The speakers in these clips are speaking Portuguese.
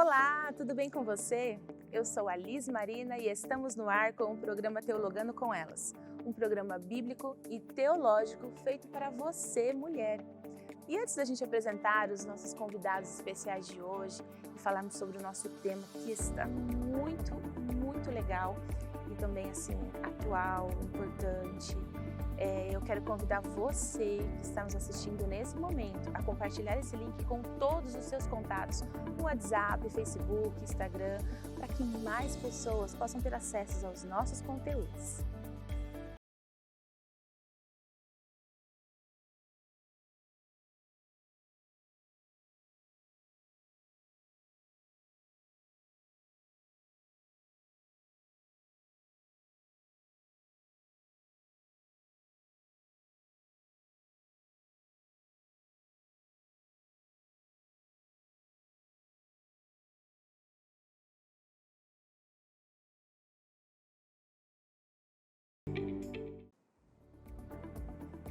Olá, tudo bem com você? Eu sou a Liz Marina e estamos no ar com o programa Teologando com Elas, um programa bíblico e teológico feito para você, mulher. E antes da gente apresentar os nossos convidados especiais de hoje e falarmos sobre o nosso tema, que está muito legal e também assim atual, importante, eu quero convidar você que está nos assistindo nesse momento a compartilhar esse link com todos os seus contatos no WhatsApp, Facebook, Instagram, para que mais pessoas possam ter acesso aos nossos conteúdos.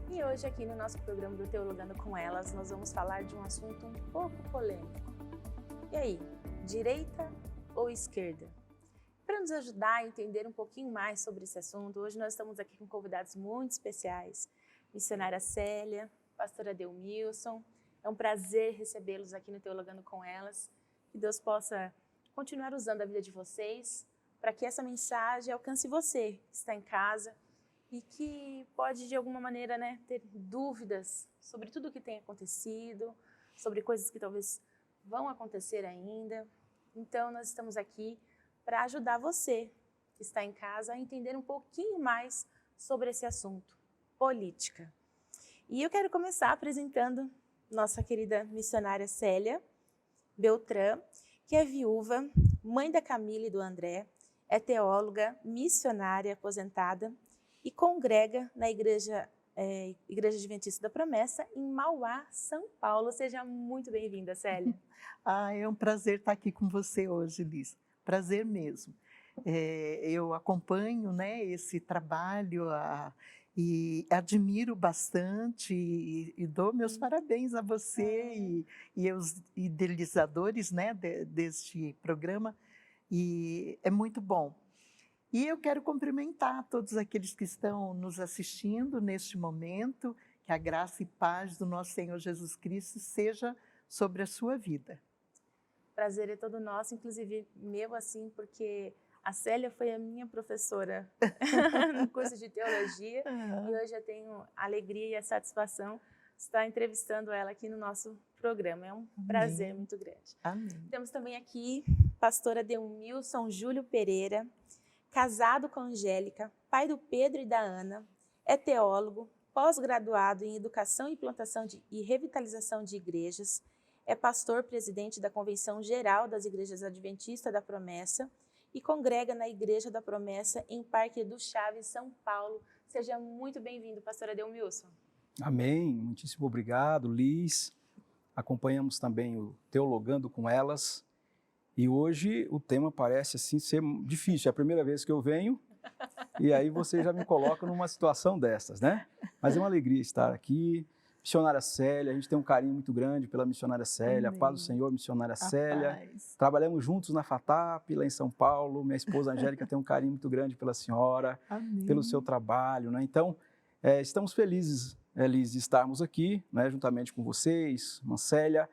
E hoje aqui no nosso programa do Teologando com Elas, nós vamos falar de um assunto um pouco polêmico. E aí, direita ou esquerda? Para nos ajudar a entender um pouquinho mais sobre esse assunto, hoje nós estamos aqui com convidados muito especiais. Missionária Célia, pastora Delmilson, é um prazer recebê-los aqui no Teologando com Elas. Que Deus possa continuar usando a vida de vocês para que essa mensagem alcance você que está em casa e que pode, de alguma maneira, ter dúvidas sobre tudo o que tem acontecido, sobre coisas que talvez vão acontecer ainda. Então, nós estamos aqui para ajudar você que está em casa a entender um pouquinho mais sobre esse assunto, política. E eu quero começar apresentando nossa querida missionária Célia Beltrán, que é viúva, mãe da Camila e do André, é teóloga, missionária aposentada, e congrega na Igreja Adventista da Promessa, em Mauá, São Paulo. Seja muito bem-vinda, Célia. É um prazer estar aqui com você hoje, Liz. Prazer mesmo. Eu acompanho esse trabalho e admiro bastante e dou meus parabéns a você e aos idealizadores deste programa. E é muito bom. E eu quero cumprimentar todos aqueles que estão nos assistindo neste momento, que a graça e paz do nosso Senhor Jesus Cristo seja sobre a sua vida. Prazer é todo nosso, inclusive meu, assim, porque a Célia foi a minha professora no curso de teologia e hoje eu tenho a alegria e a satisfação de estar entrevistando ela aqui no nosso programa. É um prazer muito grande. Amém. Temos também aqui pastora Delmilson Júlio Pereira, casado com Angélica, pai do Pedro e da Ana, é teólogo, pós-graduado em Educação e Plantação e Revitalização de Igrejas, é pastor presidente da Convenção Geral das Igrejas Adventistas da Promessa e congrega na Igreja da Promessa em Parque do Chaves, São Paulo. Seja muito bem-vindo, pastora Delmilson. Amém, muitíssimo obrigado, Liz. Acompanhamos também o Teologando com Elas. E hoje o tema parece assim ser difícil, é a primeira vez que eu venho e aí você já me coloca numa situação dessas, né? Mas é uma alegria estar aqui. Missionária Célia, a gente tem um carinho muito grande pela missionária Célia, Amém. a paz do Senhor, missionária Célia. Paz. Trabalhamos juntos na FATAP, lá em São Paulo. Minha esposa Angélica tem um carinho muito grande pela senhora, Amém. pelo seu trabalho, né? Então, estamos felizes, Liz, de estarmos aqui, né, juntamente com vocês, irmã Célia.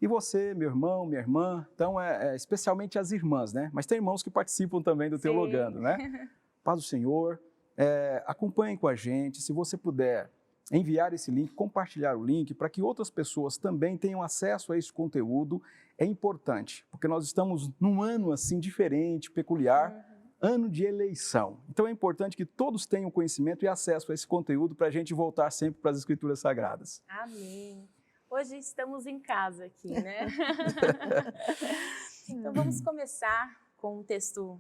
E você, meu irmão, minha irmã, então especialmente as irmãs, né? Mas tem irmãos que participam também do Teologando, né? Paz do Senhor, acompanhem com a gente, se você puder enviar esse link, compartilhar o link, para que outras pessoas também tenham acesso a esse conteúdo, é importante, porque nós estamos num ano assim diferente, peculiar, ano de eleição. Então é importante que todos tenham conhecimento e acesso a esse conteúdo para a gente voltar sempre para as Escrituras Sagradas. Amém. Hoje estamos em casa aqui, né? Então vamos começar com um texto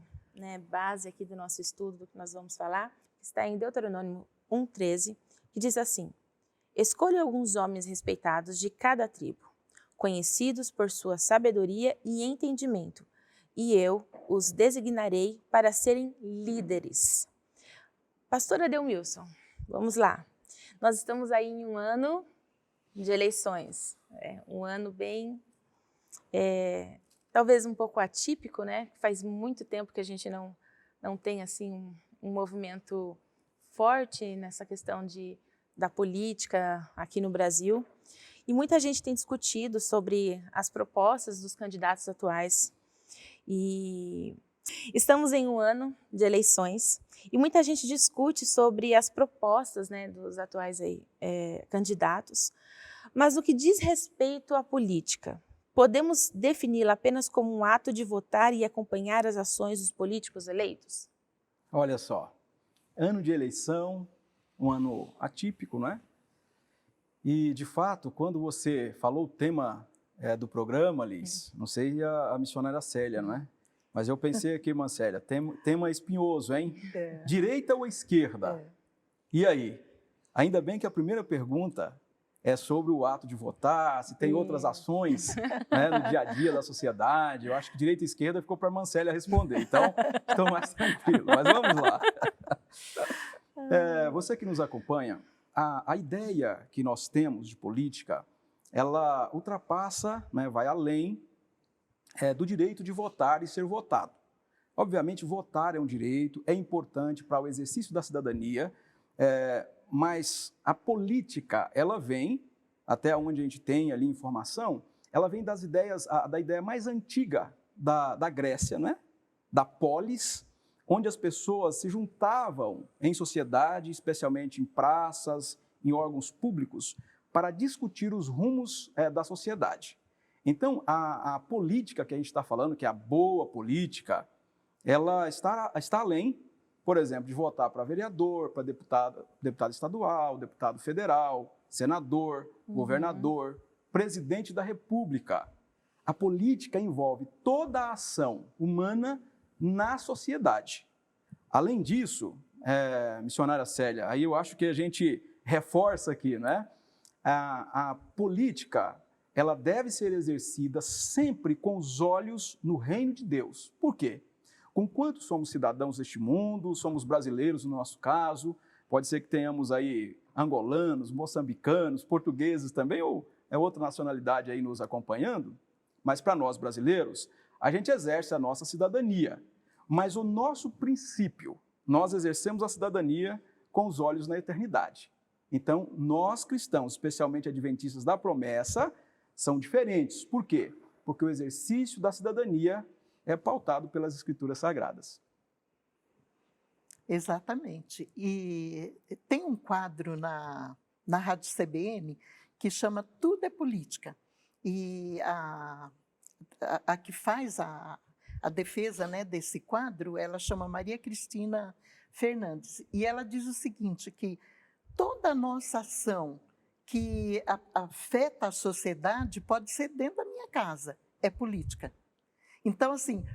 base aqui do nosso estudo, do que nós vamos falar, que está em Deuteronômio 1:13, que diz assim: escolha alguns homens respeitados de cada tribo, conhecidos por sua sabedoria e entendimento, e eu os designarei para serem líderes. Pastora Delmilson, vamos lá. Nós estamos aí em um ano de eleições, um ano bem talvez um pouco atípico, né? Faz muito tempo que a gente não tem assim um movimento forte nessa questão da política aqui no Brasil. E muita gente tem discutido sobre as propostas dos candidatos atuais. E estamos em um ano de eleições e muita gente discute sobre as propostas, né, dos atuais candidatos. Mas no que diz respeito à política, podemos defini-la apenas como um ato de votar e acompanhar as ações dos políticos eleitos? Olha só, ano de eleição, um ano atípico, não é? E, de fato, quando você falou o tema do programa, Liz, não sei a missionária Célia, não é? Mas eu pensei aqui, irmã Célia, tema espinhoso, hein? Direita ou esquerda? E aí? Ainda bem que a primeira pergunta é sobre o ato de votar, se tem outras ações, né, no dia a dia da sociedade. Eu acho que direita e esquerda ficou para a irmã Célia responder, então estou mais tranquilo. Mas vamos lá. Você que nos acompanha, a ideia que nós temos de política, ela ultrapassa, né, vai além do direito de votar e ser votado. Obviamente, votar é um direito, é importante para o exercício da cidadania, mas a política, ela vem, até onde a gente tem ali informação, ela vem das ideias, da ideia mais antiga da Grécia, né? Da polis, onde as pessoas se juntavam em sociedade, especialmente em praças, em órgãos públicos, para discutir os rumos da sociedade. Então, a política que a gente está falando, que é a boa política, ela está além, por exemplo, de votar para vereador, para deputado estadual, deputado federal, senador, governador, presidente da República. A política envolve toda a ação humana na sociedade. Além disso, missionária Célia, aí eu acho que a gente reforça aqui, né? A política, ela deve ser exercida sempre com os olhos no reino de Deus. Por quê? Conquanto somos cidadãos deste mundo, somos brasileiros no nosso caso, pode ser que tenhamos aí angolanos, moçambicanos, portugueses também, ou é outra nacionalidade aí nos acompanhando, mas para nós brasileiros, a gente exerce a nossa cidadania. Mas o nosso princípio, nós exercemos a cidadania com os olhos na eternidade. Então, nós cristãos, especialmente adventistas da promessa, são diferentes. Por quê? Porque o exercício da cidadania é pautado pelas Escrituras Sagradas. Exatamente. E tem um quadro na Rádio CBN que chama Tudo é Política. E a que faz a defesa, né, desse quadro, ela chama Maria Cristina Fernandes. E ela diz o seguinte, que toda a nossa ação que afeta a sociedade pode ser dentro da minha casa, é política. Então, assim,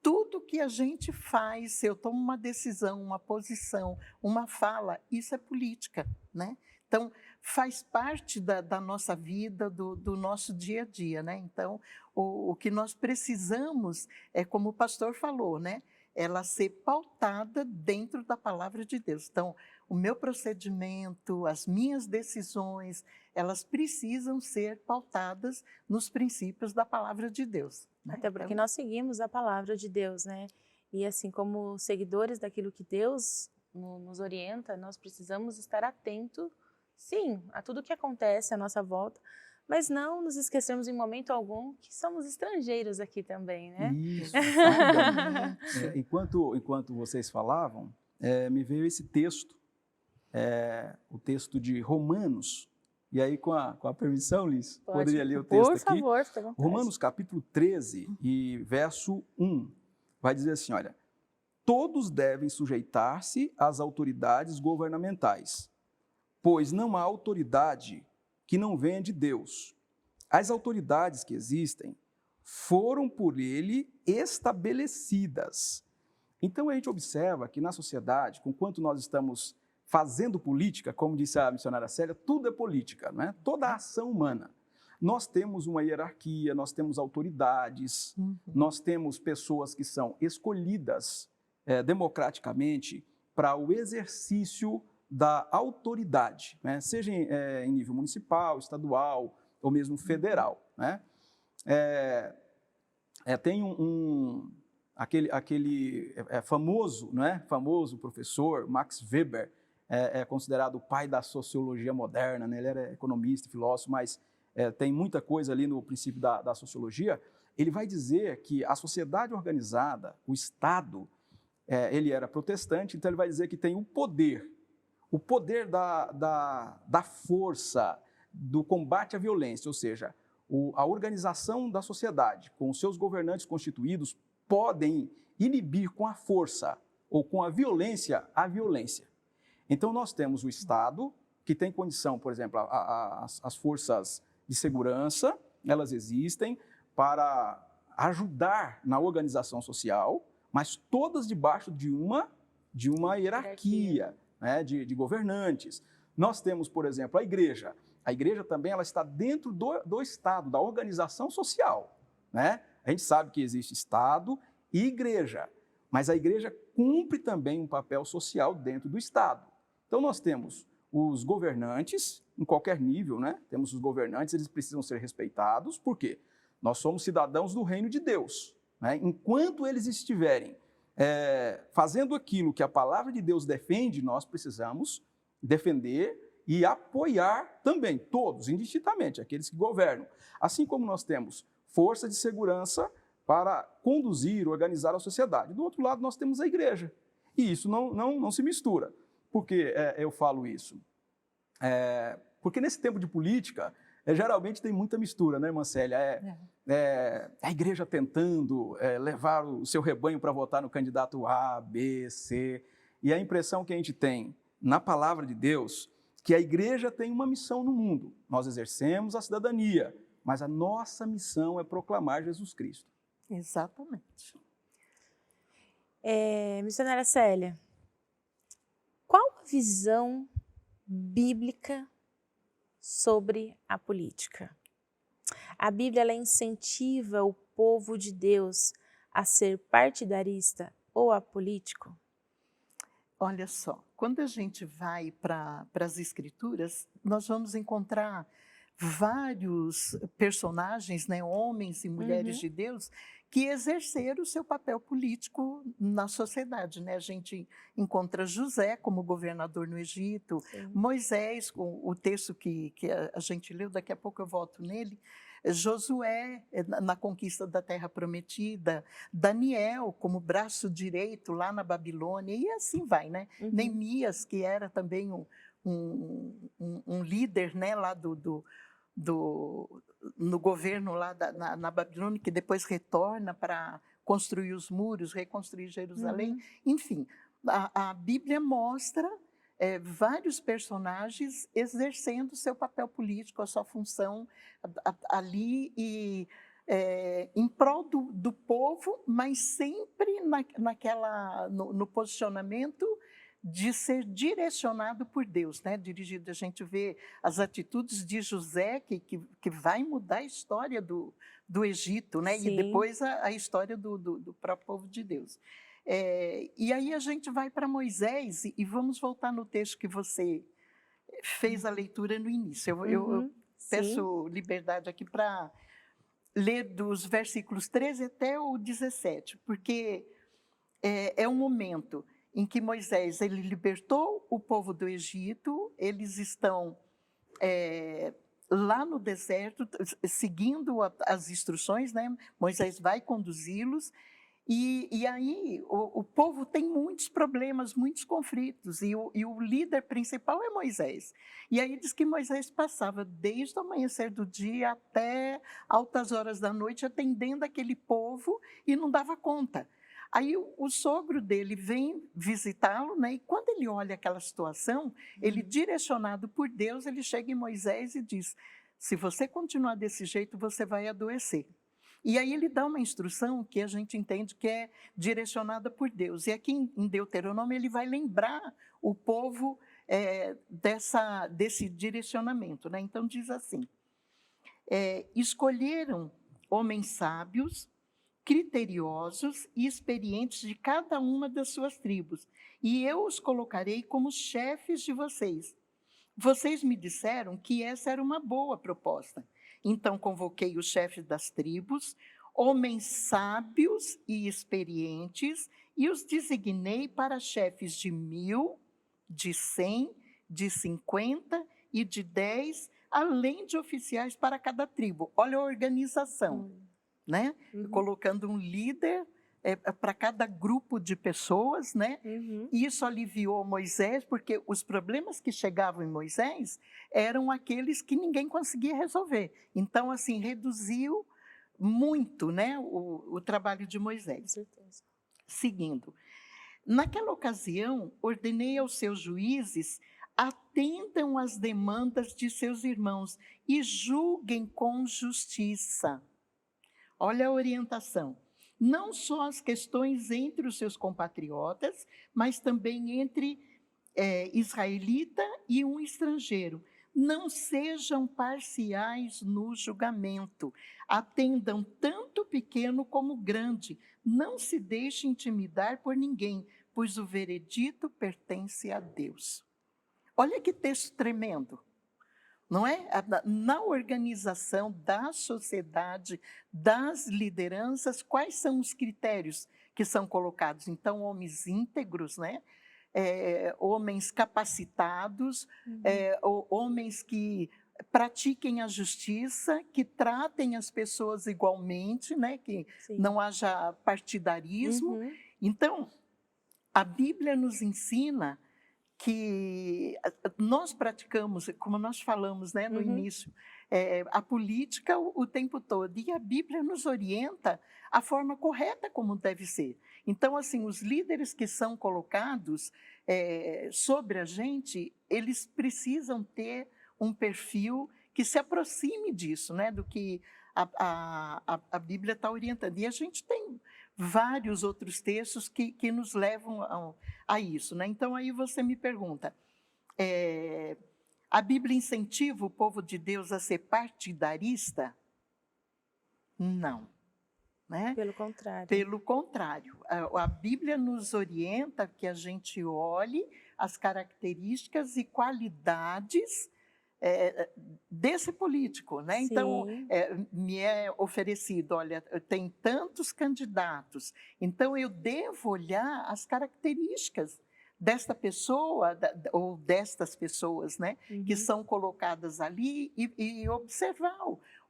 tudo que a gente faz, se eu tomo uma decisão, uma posição, uma fala, isso é política, né? Então, faz parte da nossa vida, do nosso dia a dia, né? Então, o que nós precisamos é, como o pastor falou, né? Ela ser pautada dentro da palavra de Deus. Então, o meu procedimento, as minhas decisões, elas precisam ser pautadas nos princípios da palavra de Deus. Né? Até porque nós seguimos a palavra de Deus, né? E assim, como seguidores daquilo que Deus nos orienta, nós precisamos estar atentos, sim, a tudo que acontece à nossa volta, mas não nos esquecermos em momento algum que somos estrangeiros aqui também, né? Isso. Enquanto vocês falavam, me veio esse texto, o texto de Romanos. E aí, com a permissão, Liz, poderia ler o texto aqui? Por favor, fica à vontade. Romanos capítulo 13 e verso 1, vai dizer assim, olha, todos devem sujeitar-se às autoridades governamentais, pois não há autoridade que não venha de Deus. As autoridades que existem foram por ele estabelecidas. Então, a gente observa que na sociedade, conquanto nós estamos fazendo política, como disse a missionária Célia, tudo é política, não é? Toda a ação humana. Nós temos uma hierarquia, nós temos autoridades, nós temos pessoas que são escolhidas democraticamente para o exercício da autoridade, né? Seja em nível municipal, estadual ou mesmo federal, né? tem aquele famoso, né? Famoso professor, Max Weber, é considerado o pai da sociologia moderna, né? Ele era economista e filósofo, mas tem muita coisa ali no princípio da sociologia. Ele vai dizer que a sociedade organizada, o Estado, ele era protestante, então ele vai dizer que tem o poder da força, do combate à violência, ou seja, a organização da sociedade, com os seus governantes constituídos, podem inibir com a força ou com a violência. Então, nós temos o Estado, que tem condição, por exemplo, as forças de segurança, elas existem para ajudar na organização social, mas todas debaixo de uma hierarquia, né, de governantes. Nós temos, por exemplo, a igreja. A igreja também ela está dentro do Estado, da organização social, né? A gente sabe que existe Estado e igreja, mas a igreja cumpre também um papel social dentro do Estado. Então, nós temos os governantes, em qualquer nível, né? Temos os governantes, eles precisam ser respeitados, por quê? Nós somos cidadãos do reino de Deus, né? Enquanto eles estiverem fazendo aquilo que a palavra de Deus defende, nós precisamos defender e apoiar também, todos, indistintamente, aqueles que governam. Assim como nós temos força de segurança para conduzir, organizar a sociedade. Do outro lado, nós temos a igreja. E isso não se mistura. Por que eu falo isso? Porque nesse tempo de política, geralmente tem muita mistura, né, irmã Célia? A igreja tentando levar o seu rebanho para votar no candidato A, B, C. E a impressão que a gente tem na palavra de Deus, que a igreja tem uma missão no mundo. Nós exercemos a cidadania, mas a nossa missão é proclamar Jesus Cristo. Exatamente. Missionária Célia, qual a visão bíblica sobre a política? A Bíblia ela incentiva o povo de Deus a ser partidarista ou apolítico? Olha só, quando a gente vai para as Escrituras, nós vamos encontrar vários personagens, né, homens e mulheres de Deus, que exerceram o seu papel político na sociedade, né? A gente encontra José como governador no Egito, Sim. Moisés, o texto que a gente leu, daqui a pouco eu volto nele, Josué na conquista da Terra Prometida, Daniel como braço direito lá na Babilônia, e assim vai, né? Neemias, que era também um líder, né, lá no governo lá na Babilônia, que depois retorna para construir os muros, reconstruir Jerusalém. Enfim, a Bíblia mostra vários personagens exercendo seu papel político, a sua função ali em prol do povo, mas sempre no posicionamento de ser direcionado por Deus, né? Dirigido, a gente vê as atitudes de José, que vai mudar a história do Egito, né? Sim. E depois a história do próprio povo de Deus. E aí a gente vai para Moisés e vamos voltar no texto que você fez a leitura no início. Eu peço liberdade aqui para ler dos versículos 13 até o 17, porque é um momento em que Moisés ele libertou o povo do Egito, eles estão lá no deserto, seguindo as instruções, né? Moisés vai conduzi-los, e aí o povo tem muitos problemas, muitos conflitos, e o líder principal é Moisés. E aí diz que Moisés passava desde o amanhecer do dia até altas horas da noite atendendo aquele povo e não dava conta. Aí o sogro dele vem visitá-lo, né? E quando ele olha aquela situação, ele, direcionado por Deus, ele chega em Moisés e diz: se você continuar desse jeito, você vai adoecer. E aí ele dá uma instrução que a gente entende que é direcionada por Deus. E aqui em Deuteronômio ele vai lembrar o povo desse direcionamento, né? Então diz assim: escolheram homens sábios, criteriosos e experientes de cada uma das suas tribos, e eu os colocarei como chefes de vocês. Vocês me disseram que essa era uma boa proposta. Então convoquei os chefes das tribos, homens sábios e experientes, e os designei para chefes de 1000, de 100, de 50 e de 10, além de oficiais para cada tribo. Olha a organização, né? Colocando um líder para cada grupo de pessoas, né? Isso aliviou Moisés, porque os problemas que chegavam em Moisés eram aqueles que ninguém conseguia resolver. Então, assim, reduziu muito, né, o trabalho de Moisés. Com certeza. Seguindo, naquela ocasião, ordenei aos seus juízes: atendam às demandas de seus irmãos e julguem com justiça. Olha a orientação. Não só as questões entre os seus compatriotas, mas também entre israelita e um estrangeiro. Não sejam parciais no julgamento. Atendam tanto o pequeno como o grande. Não se deixe intimidar por ninguém, pois o veredito pertence a Deus. Olha que texto tremendo, não é? Na organização da sociedade, das lideranças, quais são os critérios que são colocados? Então, homens íntegros, né? Homens capacitados, homens que pratiquem a justiça, que tratem as pessoas igualmente, né? Que não haja partidarismo. Então, a Bíblia nos ensina que nós praticamos, como nós falamos, né, no início, a política o tempo todo, e a Bíblia nos orienta a forma correta como deve ser. Então, assim, os líderes que são colocados sobre a gente, eles precisam ter um perfil que se aproxime disso, né, do que a Bíblia está orientando. E a gente tem vários outros textos que nos levam a isso, né? Então, aí você me pergunta, a Bíblia incentiva o povo de Deus a ser partidarista? Não. Né? Pelo contrário. Pelo contrário. A Bíblia nos orienta que a gente olhe as características e qualidades desse político, né? Então, me é oferecido, olha, tem tantos candidatos, então eu devo olhar as características desta pessoa ou destas pessoas, né, que são colocadas ali e observar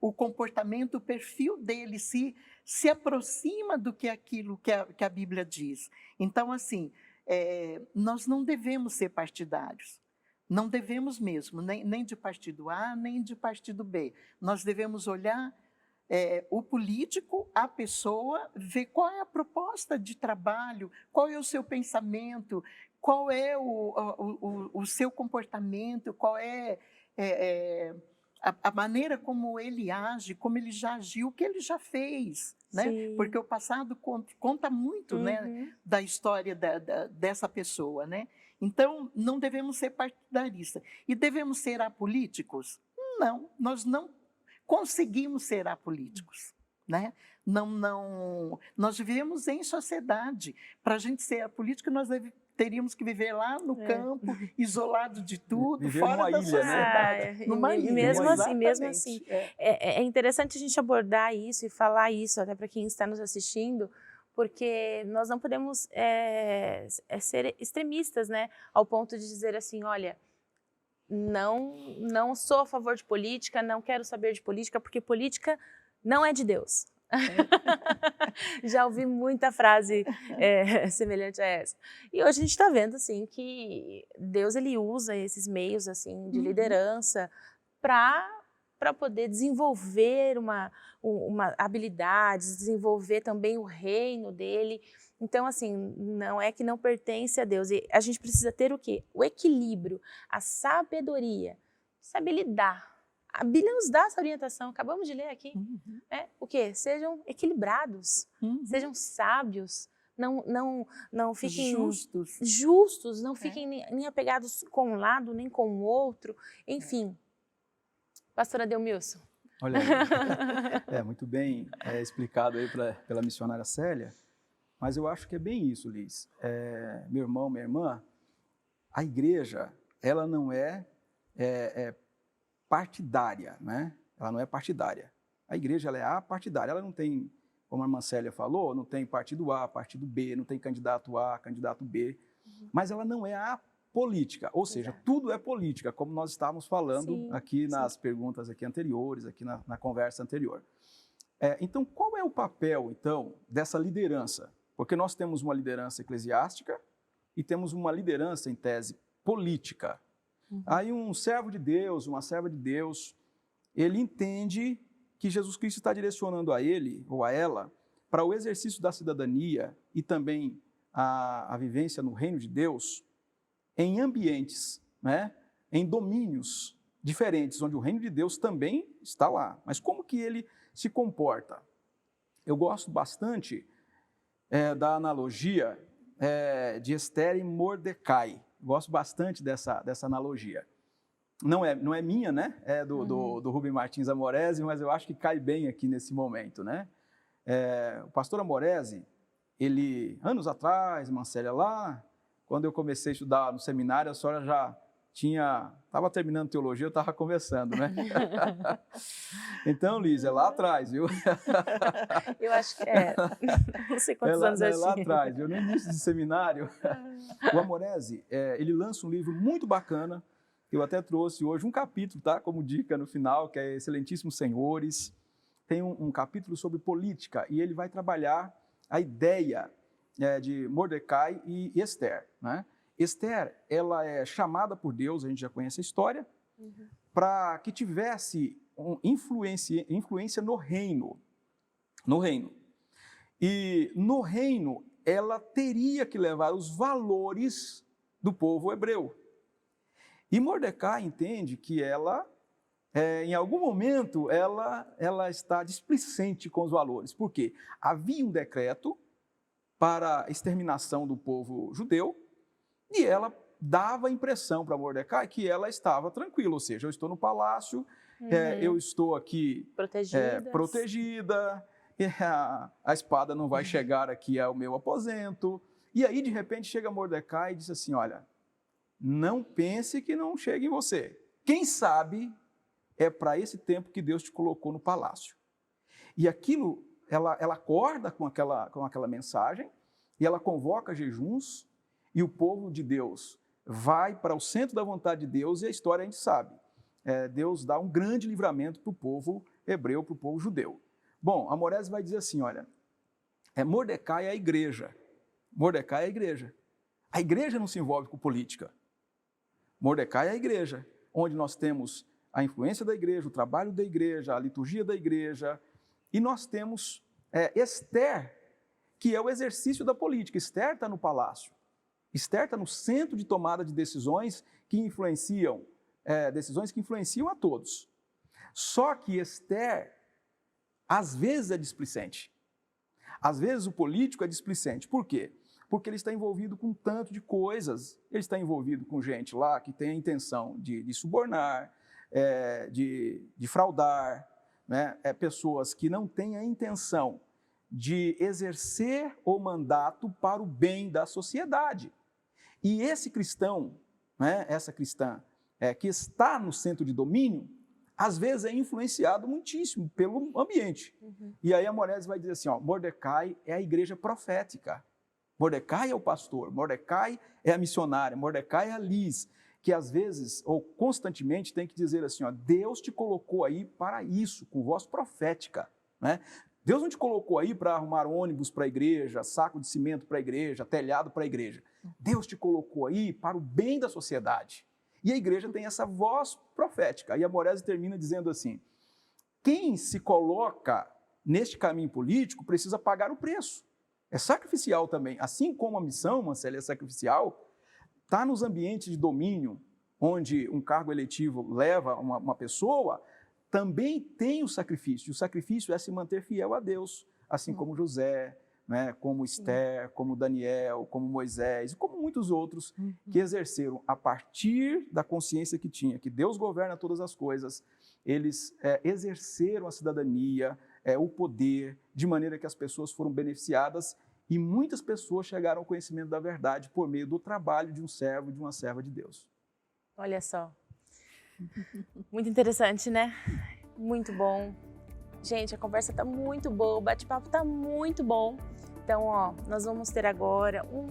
o comportamento, o perfil dele, se aproxima do que aquilo que a Bíblia diz. Então, assim, nós não devemos ser partidários. Não devemos mesmo, nem de partido A, nem de partido B. Nós devemos olhar o político, a pessoa, ver qual é a proposta de trabalho, qual é o seu pensamento, qual é o seu comportamento, qual é a maneira como ele age, como ele já agiu, o que ele já fez. Né? Porque o passado conta muito, né, da história dessa pessoa, né? Então, não devemos ser partidaristas. E devemos ser apolíticos? Não, nós não conseguimos ser apolíticos. Né? Nós vivemos em sociedade. Para a gente ser apolítico, nós teríamos que viver lá no campo, isolado de tudo, viver fora numa da ilha, sociedade. Né? Numa ilha, mesmo assim. É interessante a gente abordar isso e falar isso, até para quem está nos assistindo, porque nós não podemos ser extremistas, né? Ao ponto de dizer assim, olha, não sou a favor de política, não quero saber de política, porque política não é de Deus. Já ouvi muita frase semelhante a essa. E hoje a gente está vendo assim, que Deus ele usa esses meios assim, de liderança para poder desenvolver uma habilidade, desenvolver também o reino dele. Então, assim, não é que não pertence a Deus. E a gente precisa ter o quê? O equilíbrio, a sabedoria, saber lidar. A Bíblia nos dá essa orientação, acabamos de ler aqui. O quê? Sejam equilibrados, sejam sábios, não fiquem justos, não fiquem nem apegados com um lado, nem com o outro, enfim. Pastora Adelmilson. Olha aí, muito bem explicado aí pela missionária Célia, mas eu acho que é bem isso, Liz. Meu irmão, minha irmã, a igreja, ela não é partidária, né? Ela não é partidária. A igreja ela é apartidária, ela não tem como a irmã Célia falou, não tem partido A, partido B, não tem candidato A, candidato B, mas ela não é a política, ou seja, tudo é política, como nós estávamos falando aqui nas perguntas aqui anteriores, aqui na conversa anterior. Então, qual é o papel, então, dessa liderança? Porque nós temos uma liderança eclesiástica e temos uma liderança, em tese, política. Aí um servo de Deus, uma serva de Deus, ele entende que Jesus Cristo está direcionando a ele ou a ela para o exercício da cidadania e também a vivência no reino de Deus em ambientes, né, em domínios diferentes, onde o reino de Deus também está lá. Mas como que ele se comporta? Eu gosto bastante da analogia de Esther e Mordecai. Gosto bastante dessa analogia. Não é minha, né? É do Rubem Martins Amoresi, mas eu acho que cai bem aqui nesse momento, né? O pastor Amoresi, ele, anos atrás, Mancélia, lá, quando eu comecei a estudar no seminário, a senhora já estava terminando teologia, eu estava começando, né? Então, Liz, é lá atrás, viu? Eu acho que não sei quantos anos eu tinha. Lá atrás, viu? No início do seminário, o Amoresi, ele lança um livro muito bacana, eu até trouxe hoje um capítulo, tá? Como dica no final, que é Excelentíssimos Senhores. Tem um capítulo sobre política e ele vai trabalhar a ideia de Mordecai e Esther, né? Esther, ela é chamada por Deus, a gente já conhece a história, para que tivesse influência no reino. E no reino, ela teria que levar os valores do povo hebreu. E Mordecai entende que ela, em algum momento, ela está displicente com os valores. Por quê? Havia um decreto para a exterminação do povo judeu, e ela dava a impressão para Mordecai que ela estava tranquila, ou seja, eu estou no palácio, eu estou aqui protegida, a espada não vai chegar aqui ao meu aposento. E aí, de repente, chega Mordecai e diz assim, olha, não pense que não chega em você. Quem sabe é para esse tempo que Deus te colocou no palácio. E aquilo, ela acorda com aquela mensagem e ela convoca jejuns e o povo de Deus vai para o centro da vontade de Deus e a história a gente sabe. Deus dá um grande livramento para o povo hebreu, para o povo judeu. Bom, Amoresi vai dizer assim, olha, Mordecai é a igreja. Mordecai é a igreja. A igreja não se envolve com política. Mordecai é a igreja, onde nós temos a influência da igreja, o trabalho da igreja, a liturgia da igreja, e nós temos Esther, que é o exercício da política. Esther está no palácio. Esther está no centro de tomada de decisões que influenciam a todos. Só que Esther, às vezes, é displicente. Às vezes o político é displicente. Por quê? Porque ele está envolvido com um tanto de coisas. Ele está envolvido com gente lá que tem a intenção de subornar, de fraudar, né? Pessoas que não têm a intenção de exercer o mandato para o bem da sociedade. E esse cristão, né, essa cristã, que está no centro de domínio, às vezes é influenciado muitíssimo pelo ambiente. E aí Amoresi vai dizer assim, Mordecai é a igreja profética. Mordecai é o pastor, Mordecai é a missionária, Mordecai é a Liz, que às vezes, ou constantemente, tem que dizer assim, Deus te colocou aí para isso, com voz profética, né? Deus não te colocou aí para arrumar ônibus para a igreja, saco de cimento para a igreja, telhado para a igreja. Deus te colocou aí para o bem da sociedade. E a igreja tem essa voz profética. E Amoresi termina dizendo assim, quem se coloca neste caminho político precisa pagar o preço. É sacrificial também. Assim como a missão, Mancélia, é sacrificial, está nos ambientes de domínio, onde um cargo eletivo leva uma pessoa, também tem o sacrifício. O sacrifício é se manter fiel a Deus, assim como José, né, como Esther, como Daniel, como Moisés, e como muitos outros que exerceram, a partir da consciência que tinha, que Deus governa todas as coisas, eles exerceram a cidadania, o poder, de maneira que as pessoas foram beneficiadas e muitas pessoas chegaram ao conhecimento da verdade por meio do trabalho de um servo e de uma serva de Deus. Olha só, muito interessante, né? Muito bom. Gente, a conversa tá muito boa, o bate-papo tá muito bom. Então, ó, nós vamos ter agora um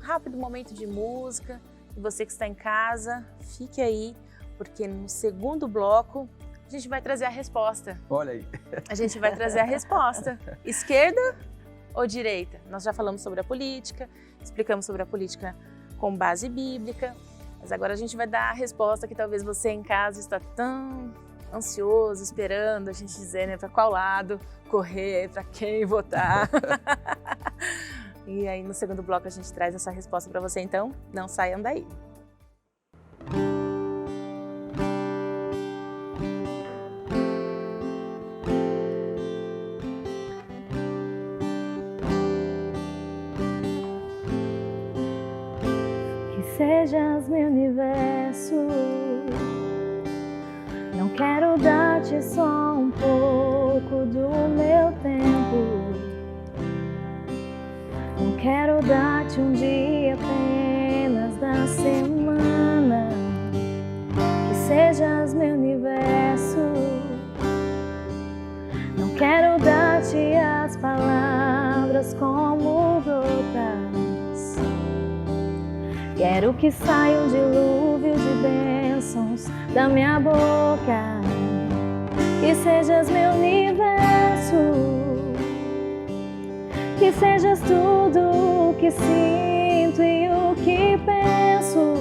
rápido momento de música. E você que está em casa, fique aí, porque no segundo bloco a gente vai trazer a resposta. Olha aí. A gente vai trazer a resposta. Esquerda ou direita? Nós já falamos sobre a política, explicamos sobre a política com base bíblica, mas agora a gente vai dar a resposta que talvez você em casa está tão ansioso, esperando a gente dizer, né, para qual lado correr, para quem votar. E aí no segundo bloco a gente traz essa resposta para você, então não saiam daí. Que sejas meu universo. Não quero dar-te só um pouco do meu tempo. Não quero dar-te um dia apenas da semana. Que sejas meu universo. Não quero dar-te as palavras como gotas. Quero que saia um dilúvio de bênçãos da minha boca. Que sejas meu universo. Que sejas tudo o que sinto e o que penso.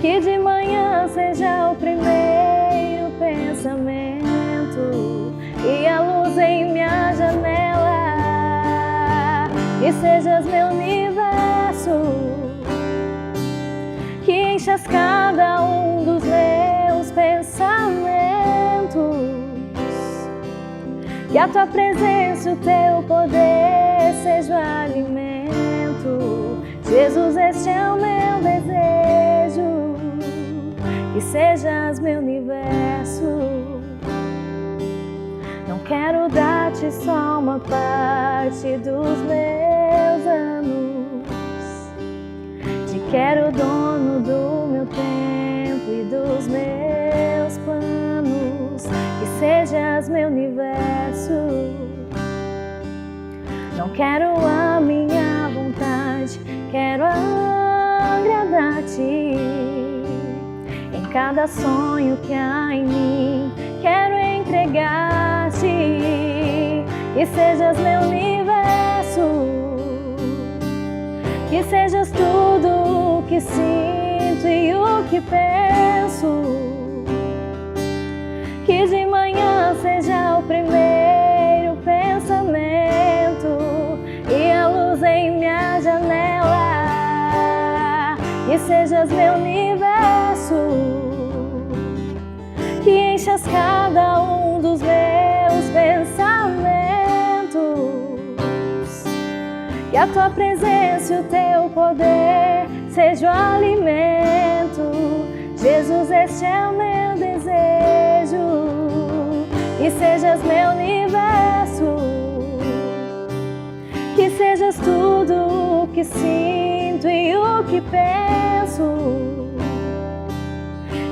Que de manhã seja o primeiro pensamento e a luz em minha janela. Que sejas meu universo. Que enchas cada um dos meus pensamentos. Que a tua presença e o teu poder seja o alimento. Jesus, este é o meu desejo. Que sejas meu universo. Não quero dar-te só uma parte dos meus anos. Te quero dono do meu tempo e dos meus planos. Que sejas meu universo. Não quero a minha vontade, quero agradar-te. Em cada sonho que há em mim, quero entregar-te. Que sejas meu universo. Que sejas tudo o que sinto e o que penso. Que de manhã seja o primeiro pensamento e a luz em minha janela. Que sejas meu universo. Que enchas cada um dos meus pensamentos. Que a tua presença e o teu poder seja o alimento. Jesus, este é o meu desejo. Que sejas meu universo. Que sejas tudo o que sinto e o que penso.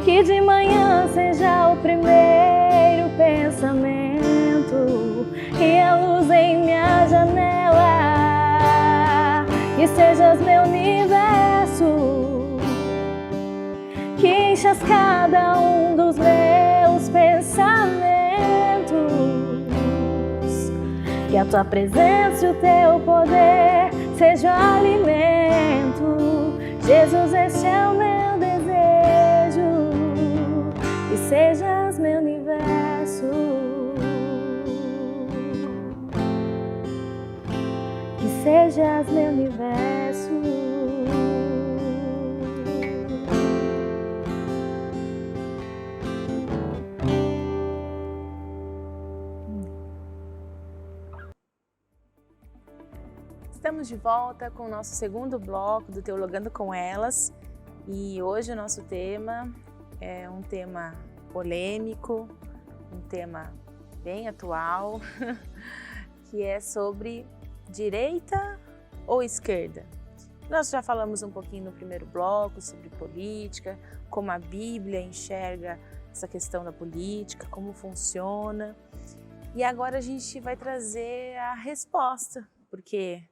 Que de manhã seja o primeiro pensamento e a luz em minha janela. Que sejas meu universo. Que enchas cada um dos meus pensamentos. Que a tua presença e o teu poder seja o alimento. Jesus, este é o meu desejo. Que sejas meu universo. Que sejas meu universo. Estamos de volta com o nosso segundo bloco do Teologando com Elas. E hoje o nosso tema é um tema polêmico, um tema bem atual, que é sobre direita ou esquerda. Nós já falamos um pouquinho no primeiro bloco sobre política, como a Bíblia enxerga essa questão da política, como funciona. E agora a gente vai trazer a resposta, porque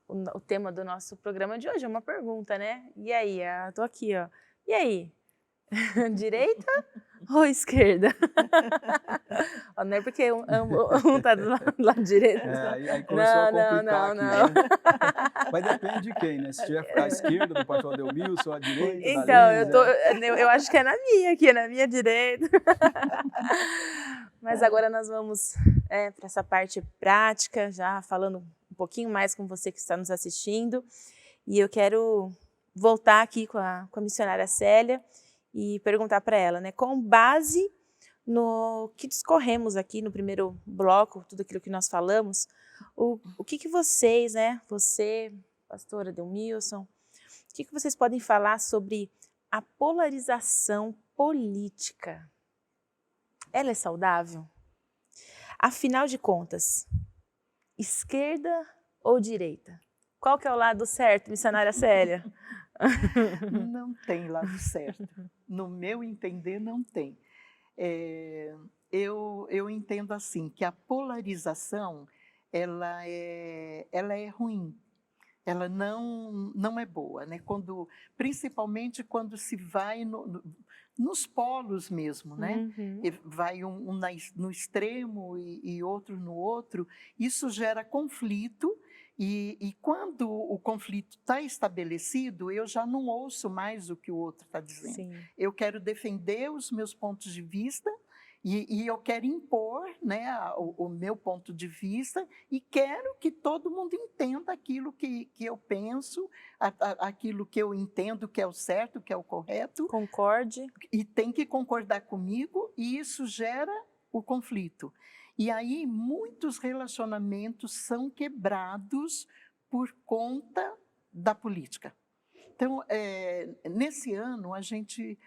o tema do nosso programa de hoje é uma pergunta, né? E aí, tô aqui, ó. E aí? Direita ou esquerda? Não é porque um tá do lado direito. Aí começou a complicar aqui, não. né? Mas depende de quem, né? Se tiver à esquerda do pastor Adelmilson, à direita Então, da Lígia. eu acho que é na minha aqui, na minha direita. Mas agora nós vamos para essa parte prática, já falando um pouquinho mais com você que está nos assistindo. E eu quero voltar aqui com a missionária Célia e perguntar para ela, né, com base no que discorremos aqui no primeiro bloco, tudo aquilo que nós falamos, o que vocês, né, você, pastora Adelmilson, o que vocês podem falar sobre a polarização política? Ela é saudável? Afinal de contas, esquerda ou direita? Qual que é o lado certo, missionária Célia? Não tem lado certo. No meu entender, não tem. Eu entendo assim, que a polarização, ela é ruim. Ela não é boa, né? Principalmente quando se vai nos polos mesmo, né? Uhum. Vai no extremo e outro no outro, isso gera conflito. E quando o conflito está estabelecido, eu já não ouço mais o que o outro está dizendo. Sim. Eu quero defender os meus pontos de vista e eu quero impor, né, o meu ponto de vista e quero que todo mundo entenda aquilo que eu penso, aquilo que eu entendo que é o certo, que é o correto. Concorde. E tem que concordar comigo e isso gera o conflito. E aí muitos relacionamentos são quebrados por conta da política. Então, nesse ano, a gente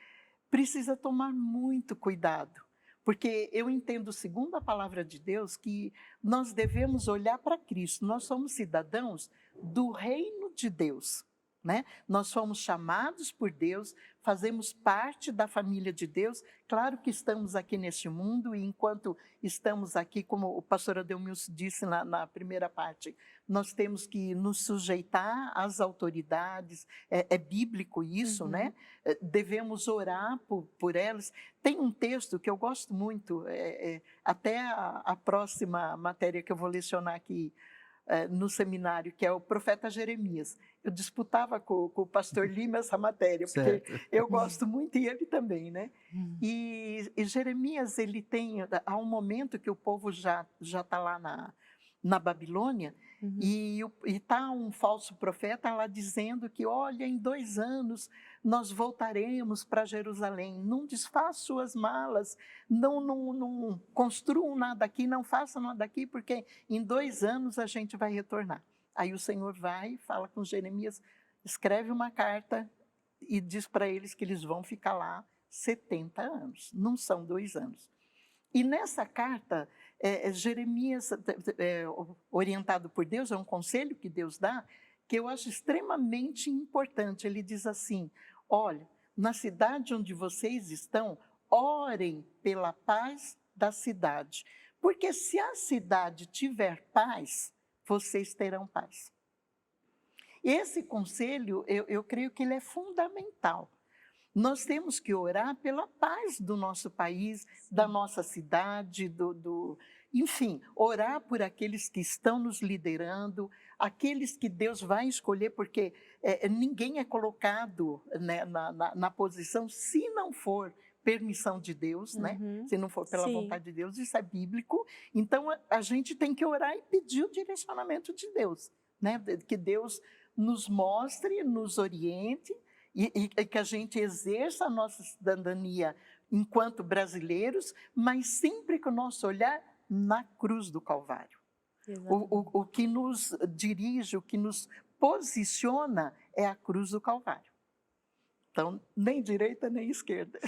precisa tomar muito cuidado, porque eu entendo, segundo a palavra de Deus, que nós devemos olhar para Cristo. Nós somos cidadãos do reino de Deus, né? Nós fomos chamados por Deus, fazemos parte da família de Deus. Claro que estamos aqui neste mundo e enquanto estamos aqui, como o pastor Adelmilson disse na primeira parte, nós temos que nos sujeitar às autoridades, é bíblico isso, Uhum. né? Devemos orar por elas. Tem um texto que eu gosto muito, até a próxima matéria que eu vou lecionar aqui, no seminário, que é o profeta Jeremias. Eu disputava com o pastor Lima essa matéria, porque eu gosto muito e ele também, né? E Jeremias, ele há um momento que o povo já está lá na Babilônia, e está um falso profeta lá dizendo que, olha, em 2 anos nós voltaremos para Jerusalém, não desfaça suas malas, não construam nada aqui, não façam nada aqui, porque em 2 anos a gente vai retornar. Aí o Senhor vai, fala com Jeremias, escreve uma carta e diz para eles que eles vão ficar lá 70 anos, não são 2 anos. E nessa carta, Jeremias, orientado por Deus, é um conselho que Deus dá, que eu acho extremamente importante. Ele diz assim, olha, na cidade onde vocês estão, orem pela paz da cidade. Porque se a cidade tiver paz, vocês terão paz. Esse conselho, eu creio que ele é fundamental. Nós temos que orar pela paz do nosso país, da nossa cidade, enfim, orar por aqueles que estão nos liderando, aqueles que Deus vai escolher, porque ninguém é colocado, né, na posição se não for permissão de Deus, né? Se não for pela vontade de Deus, isso é bíblico. Então, a gente tem que orar e pedir o direcionamento de Deus, né? Que Deus nos mostre, nos oriente, e que a gente exerça a nossa cidadania enquanto brasileiros, mas sempre com o nosso olhar na cruz do Calvário. O que nos dirige, o que nos posiciona é a cruz do Calvário. Então, nem direita, nem esquerda.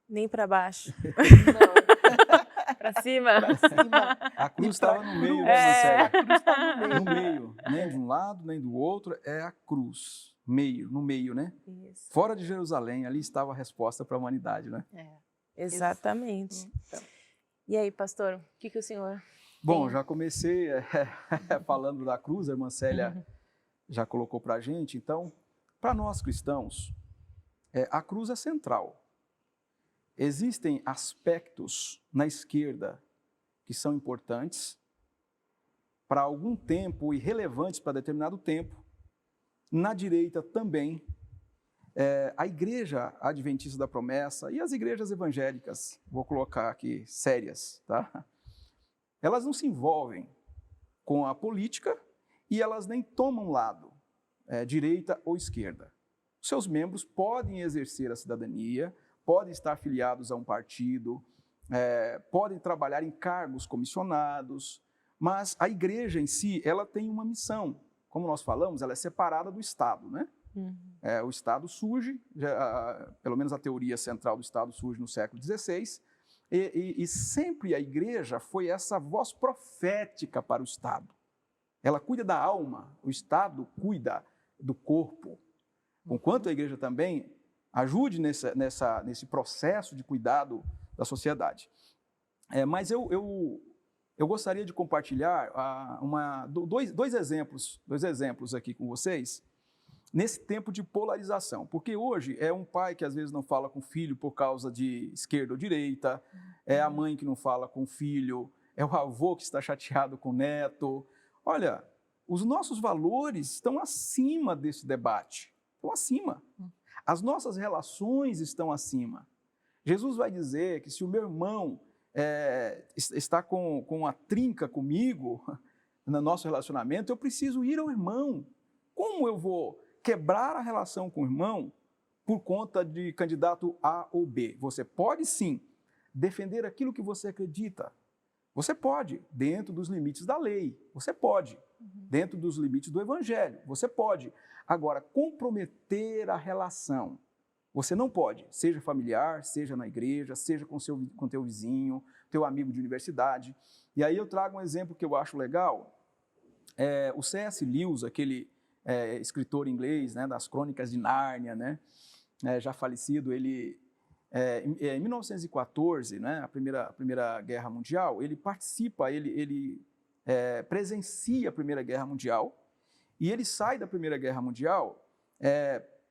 Nem para baixo. Não. Para cima. Para cima. A cruz estava no meio, né, Marcelo? A cruz está no meio. No meio, nem de um lado, nem do outro, é a cruz. No meio, né? Isso. Fora de Jerusalém, ali estava a resposta para a humanidade, né? Exatamente. Então, E aí, pastor, o que o senhor Bom, tem? já comecei falando da cruz, a irmã Célia já colocou para a gente. Então, para nós cristãos, a cruz é central. Existem aspectos na esquerda que são importantes para algum tempo e relevantes para determinado tempo. Na direita também. A Igreja Adventista da Promessa e as igrejas evangélicas, vou colocar aqui, sérias, tá? Elas não se envolvem com a política e elas nem tomam lado, direita ou esquerda. Seus membros podem exercer a cidadania, podem estar afiliados a um partido, podem trabalhar em cargos comissionados, mas a igreja em si, ela tem uma missão. Como nós falamos, ela é separada do Estado, né? O Estado surge, pelo menos a teoria central do Estado surge no século XVI, e sempre a igreja foi essa voz profética para o Estado. Ela cuida da alma, o Estado cuida do corpo. Enquanto a igreja também ajude nesse processo de cuidado da sociedade. Mas eu gostaria de compartilhar dois exemplos aqui com vocês, nesse tempo de polarização, porque hoje é um pai que às vezes não fala com o filho por causa de esquerda ou direita, é a mãe que não fala com o filho, é o avô que está chateado com o neto. Olha, os nossos valores estão acima desse debate, estão acima. As nossas relações estão acima. Jesus vai dizer que se o meu irmão está com uma trinca comigo, no nosso relacionamento, eu preciso ir ao irmão. Como eu vou quebrar a relação com o irmão por conta de candidato A ou B? Você pode sim defender aquilo que você acredita. Você pode, dentro dos limites da lei. Você pode, dentro dos limites do evangelho. Você pode. Agora, comprometer a relação, você não pode, seja familiar, seja na igreja, seja com teu vizinho, teu amigo de universidade. E aí eu trago um exemplo que eu acho legal. O C.S. Lewis, aquele escritor inglês, né, das Crônicas de Nárnia, né, já falecido, ele, em 1914, né, a primeira Guerra Mundial, ele participa, ele presencia a Primeira Guerra Mundial, e ele sai da Primeira Guerra Mundial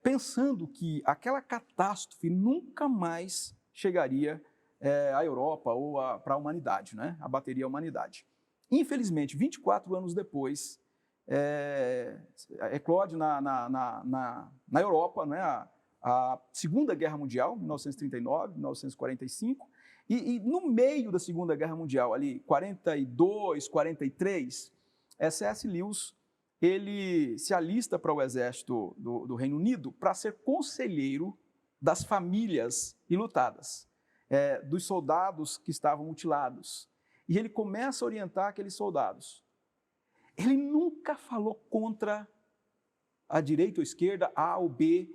pensando que aquela catástrofe nunca mais chegaria à Europa ou para a humanidade, né, abateria a humanidade. Infelizmente, 24 anos depois, eclode na Europa, né, a Segunda Guerra Mundial, 1939, 1945, e no meio da Segunda Guerra Mundial, ali 42, 43, C.S. Lewis, ele se alista para o exército do Reino Unido para ser conselheiro das famílias enlutadas, dos soldados que estavam mutilados. E ele começa a orientar aqueles soldados. Ele nunca falou contra a direita ou a esquerda, A ou B,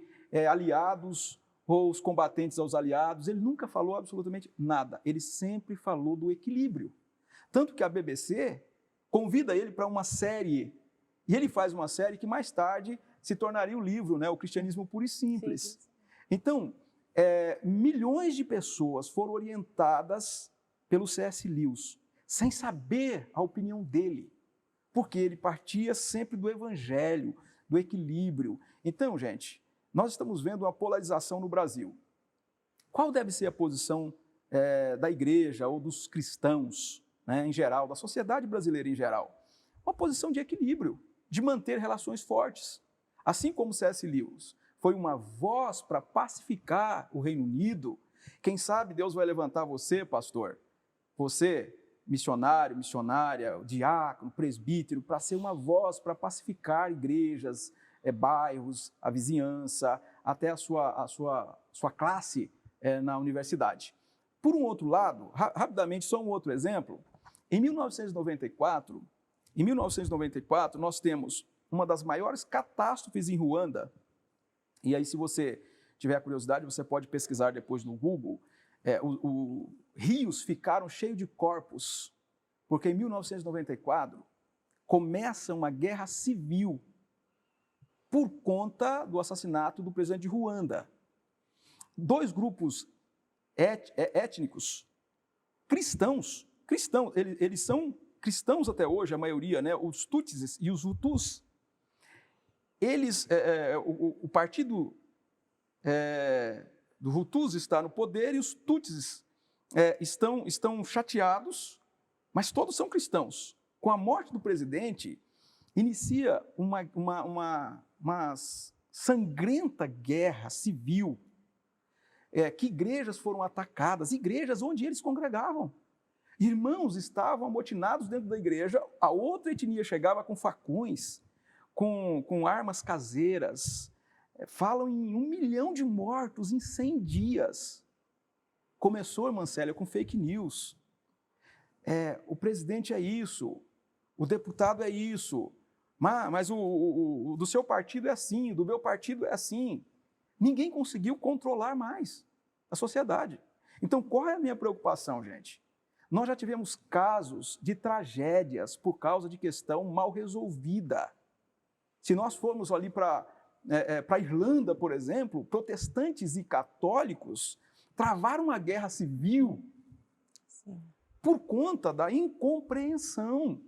aliados ou os combatentes aos aliados. Ele nunca falou absolutamente nada. Ele sempre falou do equilíbrio. Tanto que a BBC convida ele para uma série, e ele faz uma série que mais tarde se tornaria o livro, né, O Cristianismo Puro e Simples. Sim. Então, milhões de pessoas foram orientadas pelo C.S. Lewis, sem saber a opinião dele, porque ele partia sempre do evangelho, do equilíbrio. Então, gente, nós estamos vendo uma polarização no Brasil. Qual deve ser a posição da igreja ou dos cristãos, né, em geral, da sociedade brasileira em geral? Uma posição de equilíbrio, de manter relações fortes. Assim como C.S. Lewis foi uma voz para pacificar o Reino Unido, quem sabe Deus vai levantar você, pastor, você, missionário, missionária, diácono, presbítero, para ser uma voz para pacificar igrejas, bairros, a vizinhança, até a sua classe na universidade. Por um outro lado, rapidamente, só um outro exemplo, em 1994, nós temos uma das maiores catástrofes em Ruanda, e aí se você tiver curiosidade, você pode pesquisar depois no Google, rios ficaram cheios de corpos, porque em 1994 começa uma guerra civil por conta do assassinato do presidente de Ruanda. Dois grupos étnicos, cristãos, eles são cristãos até hoje, a maioria, né? Os Tutsis e os Hutus, eles, o partido do Hutus está no poder e os Tutsis estão chateados, mas todos são cristãos. Com a morte do presidente, inicia uma sangrenta guerra civil, que igrejas foram atacadas, igrejas onde eles congregavam. Irmãos estavam amotinados dentro da igreja, a outra etnia chegava com facões, com armas caseiras. Falam em 1 milhão de mortos em 100 dias. Começou, irmã Célia, com fake news. O presidente é isso, o deputado é isso, mas o do seu partido é assim, o do meu partido é assim. Ninguém conseguiu controlar mais a sociedade. Então, qual é a minha preocupação, gente? Nós já tivemos casos de tragédias por causa de questão mal resolvida. Se nós formos ali para a Irlanda, por exemplo, protestantes e católicos travaram uma guerra civil. Sim. Por conta da incompreensão.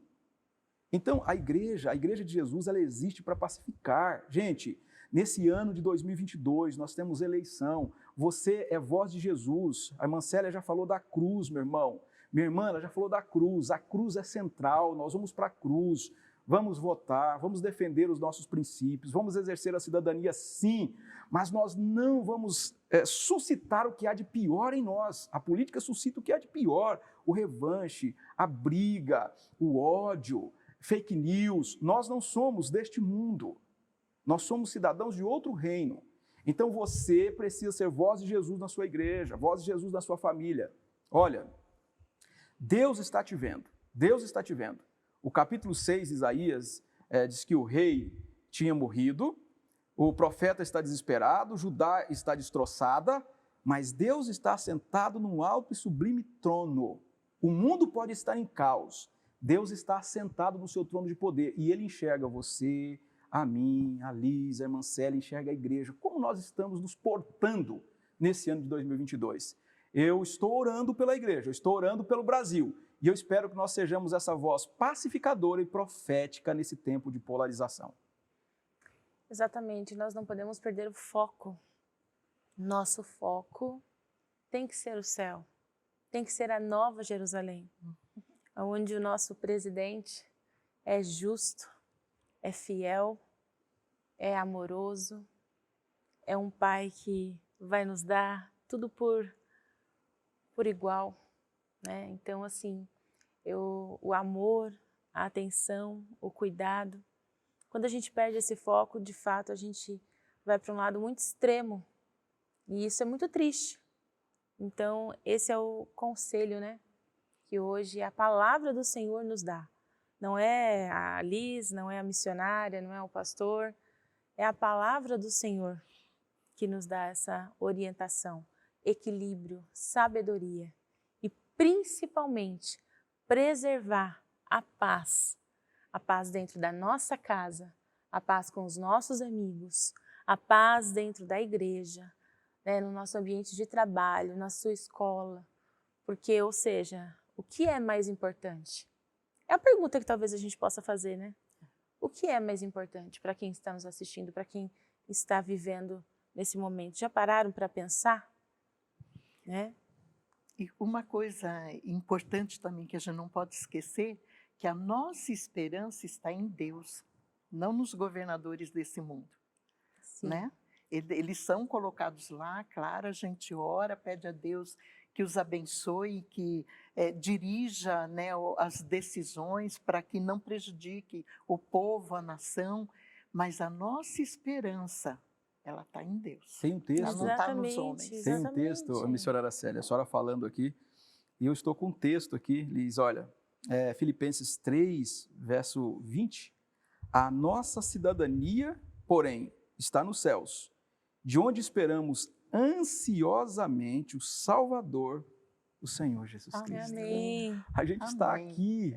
Então, a igreja de Jesus, ela existe para pacificar. Gente, nesse ano de 2022, nós temos eleição. Você é voz de Jesus. A irmã Célia já falou da cruz, meu irmão. Minha irmã, ela já falou da cruz. A cruz é central, nós vamos para a cruz. Vamos votar, vamos defender os nossos princípios, vamos exercer a cidadania, sim, mas nós não vamos suscitar o que há de pior em nós. A política suscita o que há de pior, o revanche, a briga, o ódio, fake news. Nós não somos deste mundo, nós somos cidadãos de outro reino. Então você precisa ser voz de Jesus na sua igreja, voz de Jesus na sua família. Olha, Deus está te vendo, Deus está te vendo. O capítulo 6 de Isaías diz que o rei tinha morrido, o profeta está desesperado, Judá está destroçada, mas Deus está assentado num alto e sublime trono. O mundo pode estar em caos, Deus está assentado no seu trono de poder e Ele enxerga você, a mim, a Liz, a irmã Célia, enxerga a igreja. Como nós estamos nos portando nesse ano de 2022? Eu estou orando pela igreja, eu estou orando pelo Brasil. E eu espero que nós sejamos essa voz pacificadora e profética nesse tempo de polarização. Exatamente, nós não podemos perder o foco. Nosso foco tem que ser o céu, tem que ser a nova Jerusalém, onde o nosso presidente é justo, é fiel, é amoroso, é um pai que vai nos dar tudo por igual. Né? Então, assim, o amor, a atenção, o cuidado, quando a gente perde esse foco, de fato, a gente vai para um lado muito extremo e isso é muito triste. Então, esse é o conselho, né, que hoje a palavra do Senhor nos dá. Não é a Liz, não é a missionária, não é o pastor, é a palavra do Senhor que nos dá essa orientação, equilíbrio, sabedoria. Principalmente, preservar a paz dentro da nossa casa, a paz com os nossos amigos, a paz dentro da igreja, né, no nosso ambiente de trabalho, na sua escola, porque, ou seja, o que é mais importante? É a pergunta que talvez a gente possa fazer, né? O que é mais importante para quem está nos assistindo, para quem está vivendo nesse momento? Já pararam para pensar? Né? E uma coisa importante também que a gente não pode esquecer, que a nossa esperança está em Deus, não nos governadores desse mundo. Né? Eles são colocados lá, claro, a gente ora, pede a Deus que os abençoe, que dirija, né, as decisões para que não prejudique o povo, a nação, mas a nossa esperança, ela está em Deus. Tem um texto. Ela não está nos homens. Tem um texto, a missionária Célia, a senhora falando aqui, e eu estou com um texto aqui, Liz, olha, Filipenses 3, verso 20, a nossa cidadania, porém, está nos céus, de onde esperamos ansiosamente o Salvador, o Senhor Jesus Cristo. Amém. A gente está aqui,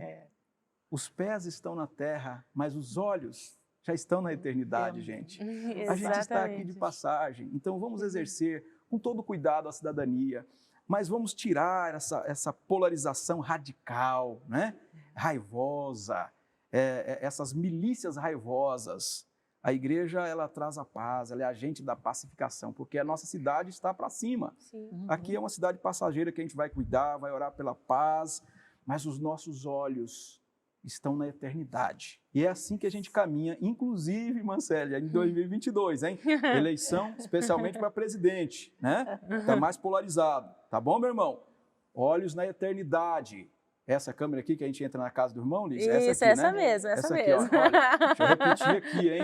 os pés estão na terra, mas os olhos já estão na eternidade, gente. A gente está aqui de passagem, então vamos exercer com todo cuidado a cidadania, mas vamos tirar essa polarização radical, né? Raivosa, essas milícias raivosas. A igreja, ela traz a paz, ela é agente da pacificação, porque a nossa cidade está para cima. Sim. Aqui é uma cidade passageira que a gente vai cuidar, vai orar pela paz, mas os nossos olhos estão na eternidade. E é assim que a gente caminha, inclusive, Mancélia, em 2022, hein? Eleição, especialmente para presidente, né? Está mais polarizado. Tá bom, meu irmão? Olhos na eternidade. Essa câmera aqui que a gente entra na casa do irmão, Liz? Isso, aqui, essa né? mesmo, essa aqui, mesmo. Ó, olha, deixa eu repetir aqui, hein?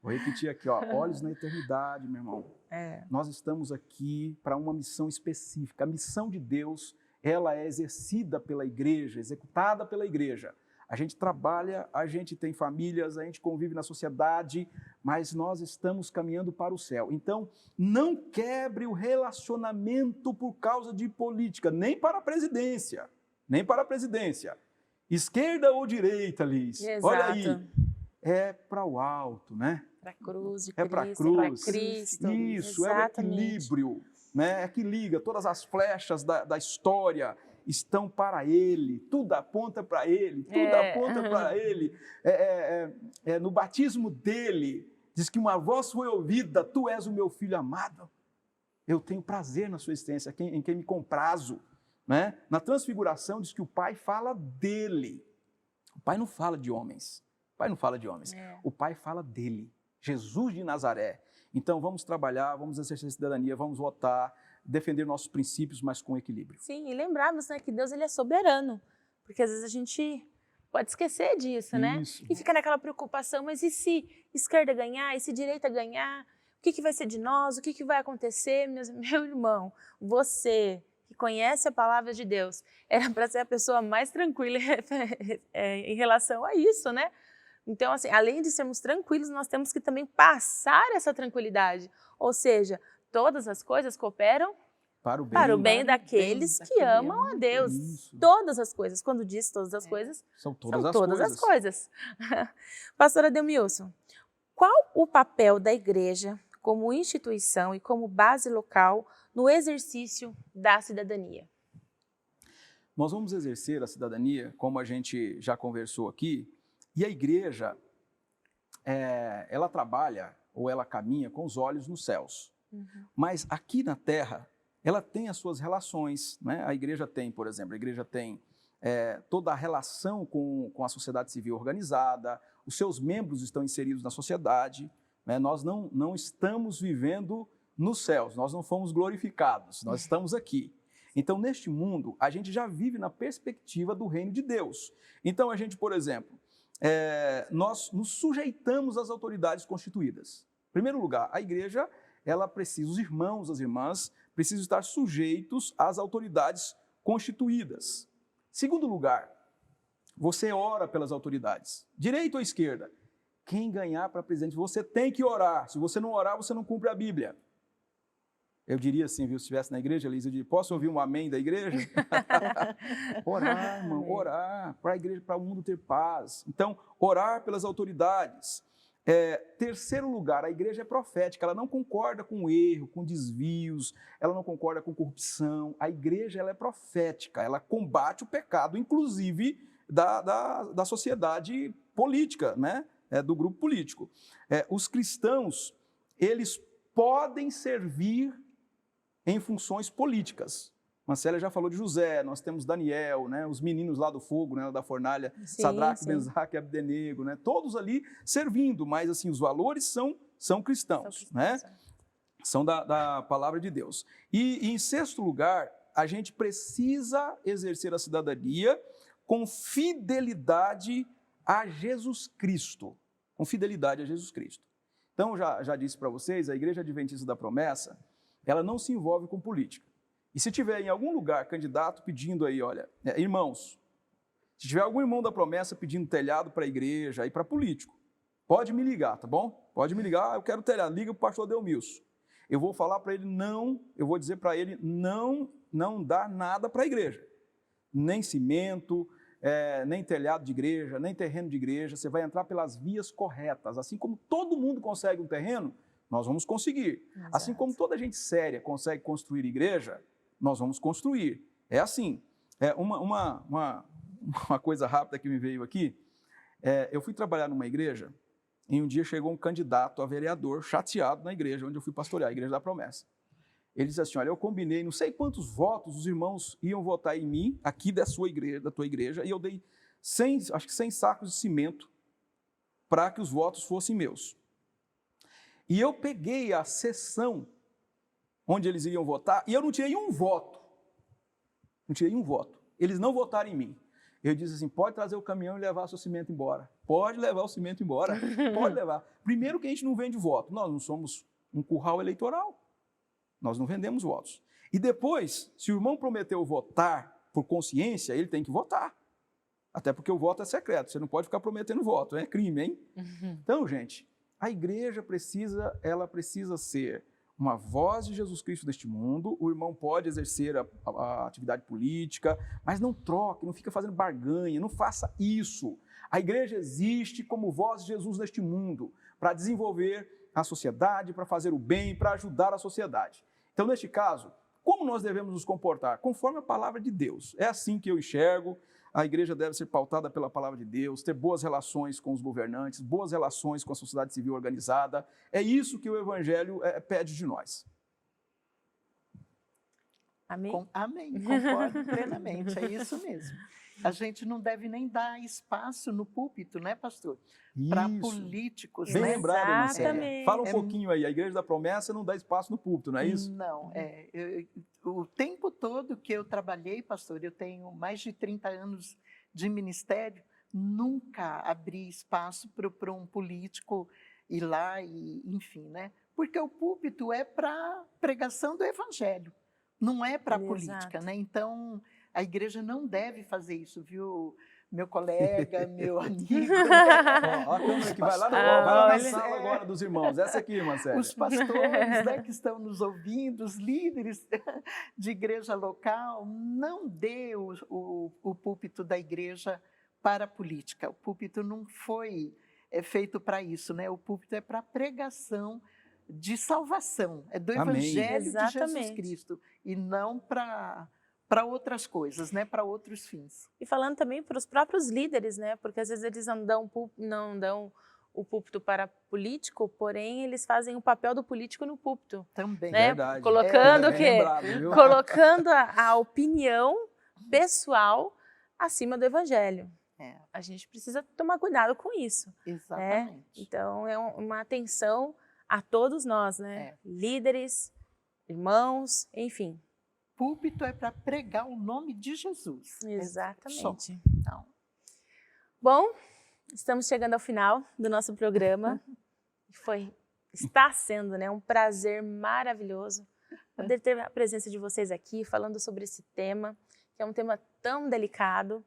Vou repetir aqui, ó. Olhos na eternidade, meu irmão. Nós estamos aqui para uma missão específica. A missão de Deus, ela é exercida pela igreja, executada pela igreja. A gente trabalha, a gente tem famílias, a gente convive na sociedade, mas nós estamos caminhando para o céu. Então, não quebre o relacionamento por causa de política, nem para a presidência. Nem para a presidência. Esquerda ou direita, Liz? Exato. Olha aí. É para o alto, né? Para a cruz de É para a Cristo, cruz. para Cristo. Isso, Exatamente. é o equilíbrio, né? É que liga todas as flechas da história estão para Ele, tudo aponta para Ele, tudo aponta para Ele. No batismo dele, diz que uma voz foi ouvida, tu és o meu filho amado. Eu tenho prazer na sua existência, em quem me comprazo. Né? Na transfiguração diz que o Pai fala dele. O Pai não fala de homens. O Pai não fala de homens. O Pai fala dele. Jesus de Nazaré. Então vamos trabalhar, vamos exercer a cidadania, vamos votar, defender nossos princípios, mas com equilíbrio. Sim, e lembrarmos, né, que Deus ele é soberano. Porque às vezes a gente pode esquecer disso, né? E fica naquela preocupação, mas e se esquerda ganhar? E se direita ganhar? O que vai ser de nós? O que vai acontecer? Meu irmão, você que conhece a palavra de Deus, era para ser a pessoa mais tranquila em relação a isso, né? Então, assim, além de sermos tranquilos, nós temos que também passar essa tranquilidade. Ou seja, todas as coisas cooperam para o bem daqueles que amam a Deus. Isso. Todas as coisas. Quando diz todas as coisas, são todas as coisas. Pastora Adelmilson, qual o papel da igreja como instituição e como base local no exercício da cidadania? Nós vamos exercer a cidadania, como a gente já conversou aqui, e a igreja, ela trabalha ou ela caminha com os olhos nos céus. Mas aqui na terra, ela tem as suas relações, né? A igreja tem, por exemplo, toda a relação com a sociedade civil organizada, os seus membros estão inseridos na sociedade, né? Nós não estamos vivendo nos céus, nós não fomos glorificados, nós estamos aqui. Então, neste mundo, a gente já vive na perspectiva do reino de Deus. Então, a gente, por exemplo, nós nos sujeitamos às autoridades constituídas. Em primeiro lugar, a igreja, ela precisa, os irmãos, as irmãs, precisam estar sujeitos às autoridades constituídas. Segundo lugar, você ora pelas autoridades, direita ou esquerda. Quem ganhar para presidente, você tem que orar. Se você não orar, você não cumpre a Bíblia. Eu diria assim, viu, se estivesse na igreja, Liz, eu diria, posso ouvir um amém da igreja? Orar, irmão, orar para a igreja, para o mundo ter paz. Então, orar pelas autoridades. Terceiro lugar, a igreja é profética, ela não concorda com erro, com desvios, ela não concorda com corrupção. A igreja, ela é profética, ela combate o pecado, inclusive da sociedade política, né? Do grupo político. Os cristãos, eles podem servir em funções políticas. Marcela já falou de José, nós temos Daniel, né, os meninos lá do fogo, né, da fornalha, Sadraque, Mesaque e Abdenego, né, todos ali servindo, mas assim, os valores são cristãos, né? São da palavra de Deus. E em sexto lugar, a gente precisa exercer a cidadania com fidelidade a Jesus Cristo. Com fidelidade a Jesus Cristo. Então, já disse para vocês, a Igreja Adventista da Promessa, ela não se envolve com política. E se tiver em algum lugar candidato pedindo aí, olha, irmãos, se tiver algum irmão da Promessa pedindo telhado para a igreja e para político, pode me ligar, tá bom? Pode me ligar, eu quero telhado, liga para o pastor Adelmilson. Eu vou falar para ele eu vou dizer para ele não dar nada para a igreja. Nem cimento, nem telhado de igreja, nem terreno de igreja, você vai entrar pelas vias corretas. Assim como todo mundo consegue um terreno, nós vamos conseguir. Exato. Assim como toda gente séria consegue construir igreja, nós vamos construir. É assim, uma coisa rápida que me veio aqui, eu fui trabalhar numa igreja e um dia chegou um candidato a vereador chateado na igreja onde eu fui pastorear, a Igreja da Promessa. Ele disse assim, olha, eu combinei não sei quantos votos os irmãos iam votar em mim, aqui da tua igreja, e eu dei 100 sacos de cimento para que os votos fossem meus. E eu peguei a sessão onde eles iriam votar e eu não tirei um voto. Não tirei um voto. Eles não votaram em mim. Eu disse assim, pode trazer o caminhão e levar o seu cimento embora. Pode levar o cimento embora. Pode levar. Primeiro que a gente não vende voto. Nós não somos um curral eleitoral. Nós não vendemos votos. E depois, se o irmão prometeu votar por consciência, ele tem que votar. Até porque o voto é secreto. Você não pode ficar prometendo voto. É crime, hein? Então, gente, a igreja precisa ser uma voz de Jesus Cristo deste mundo. O irmão pode exercer a atividade política, mas não troque, não fica fazendo barganha, não faça isso. A igreja existe como voz de Jesus neste mundo, para desenvolver a sociedade, para fazer o bem, para ajudar a sociedade. Então, neste caso, como nós devemos nos comportar? Conforme a palavra de Deus. É assim que eu enxergo. A igreja deve ser pautada pela palavra de Deus, ter boas relações com os governantes, boas relações com a sociedade civil organizada. É isso que o Evangelho pede de nós. Amém? Amém, concordo plenamente, é isso mesmo. A gente não deve nem dar espaço no púlpito, né, pastor? Para políticos. Bem né? lembrado, Marcelo. Fala um É pouquinho aí, a Igreja da Promessa não dá espaço no púlpito, não é isso? Não, o tempo todo que eu trabalhei, pastor, eu tenho mais de 30 anos de ministério, nunca abri espaço para um político ir lá e, enfim, né? Porque o púlpito é para pregação do evangelho, não é para política, né? Então, a igreja não deve fazer isso, viu? Meu colega, meu amigo. Ó, a câmera que vai lá na sala agora dos irmãos. Essa aqui, Marcelo. Os pastores, né, que estão nos ouvindo, os líderes de igreja local, não dê o púlpito da igreja para a política. O púlpito não foi feito para isso, né? O púlpito é para pregação de salvação, é do evangelho de Jesus Cristo, e não para outras coisas, né? Para outros fins. E falando também para os próprios líderes, né? Porque às vezes eles não dão o púlpito para político, porém eles fazem o papel do político no púlpito. Também. Né? Verdade. Colocando o quê? Lembrado, Colocando a opinião pessoal acima do evangelho. A gente precisa tomar cuidado com isso. Exatamente. Né? Então é uma atenção a todos nós, né? Líderes, irmãos, enfim. Púlpito é para pregar o nome de Jesus. Exatamente. Então. Bom, estamos chegando ao final do nosso programa. Está sendo, né, um prazer maravilhoso poder ter a presença de vocês aqui, falando sobre esse tema, que é um tema tão delicado,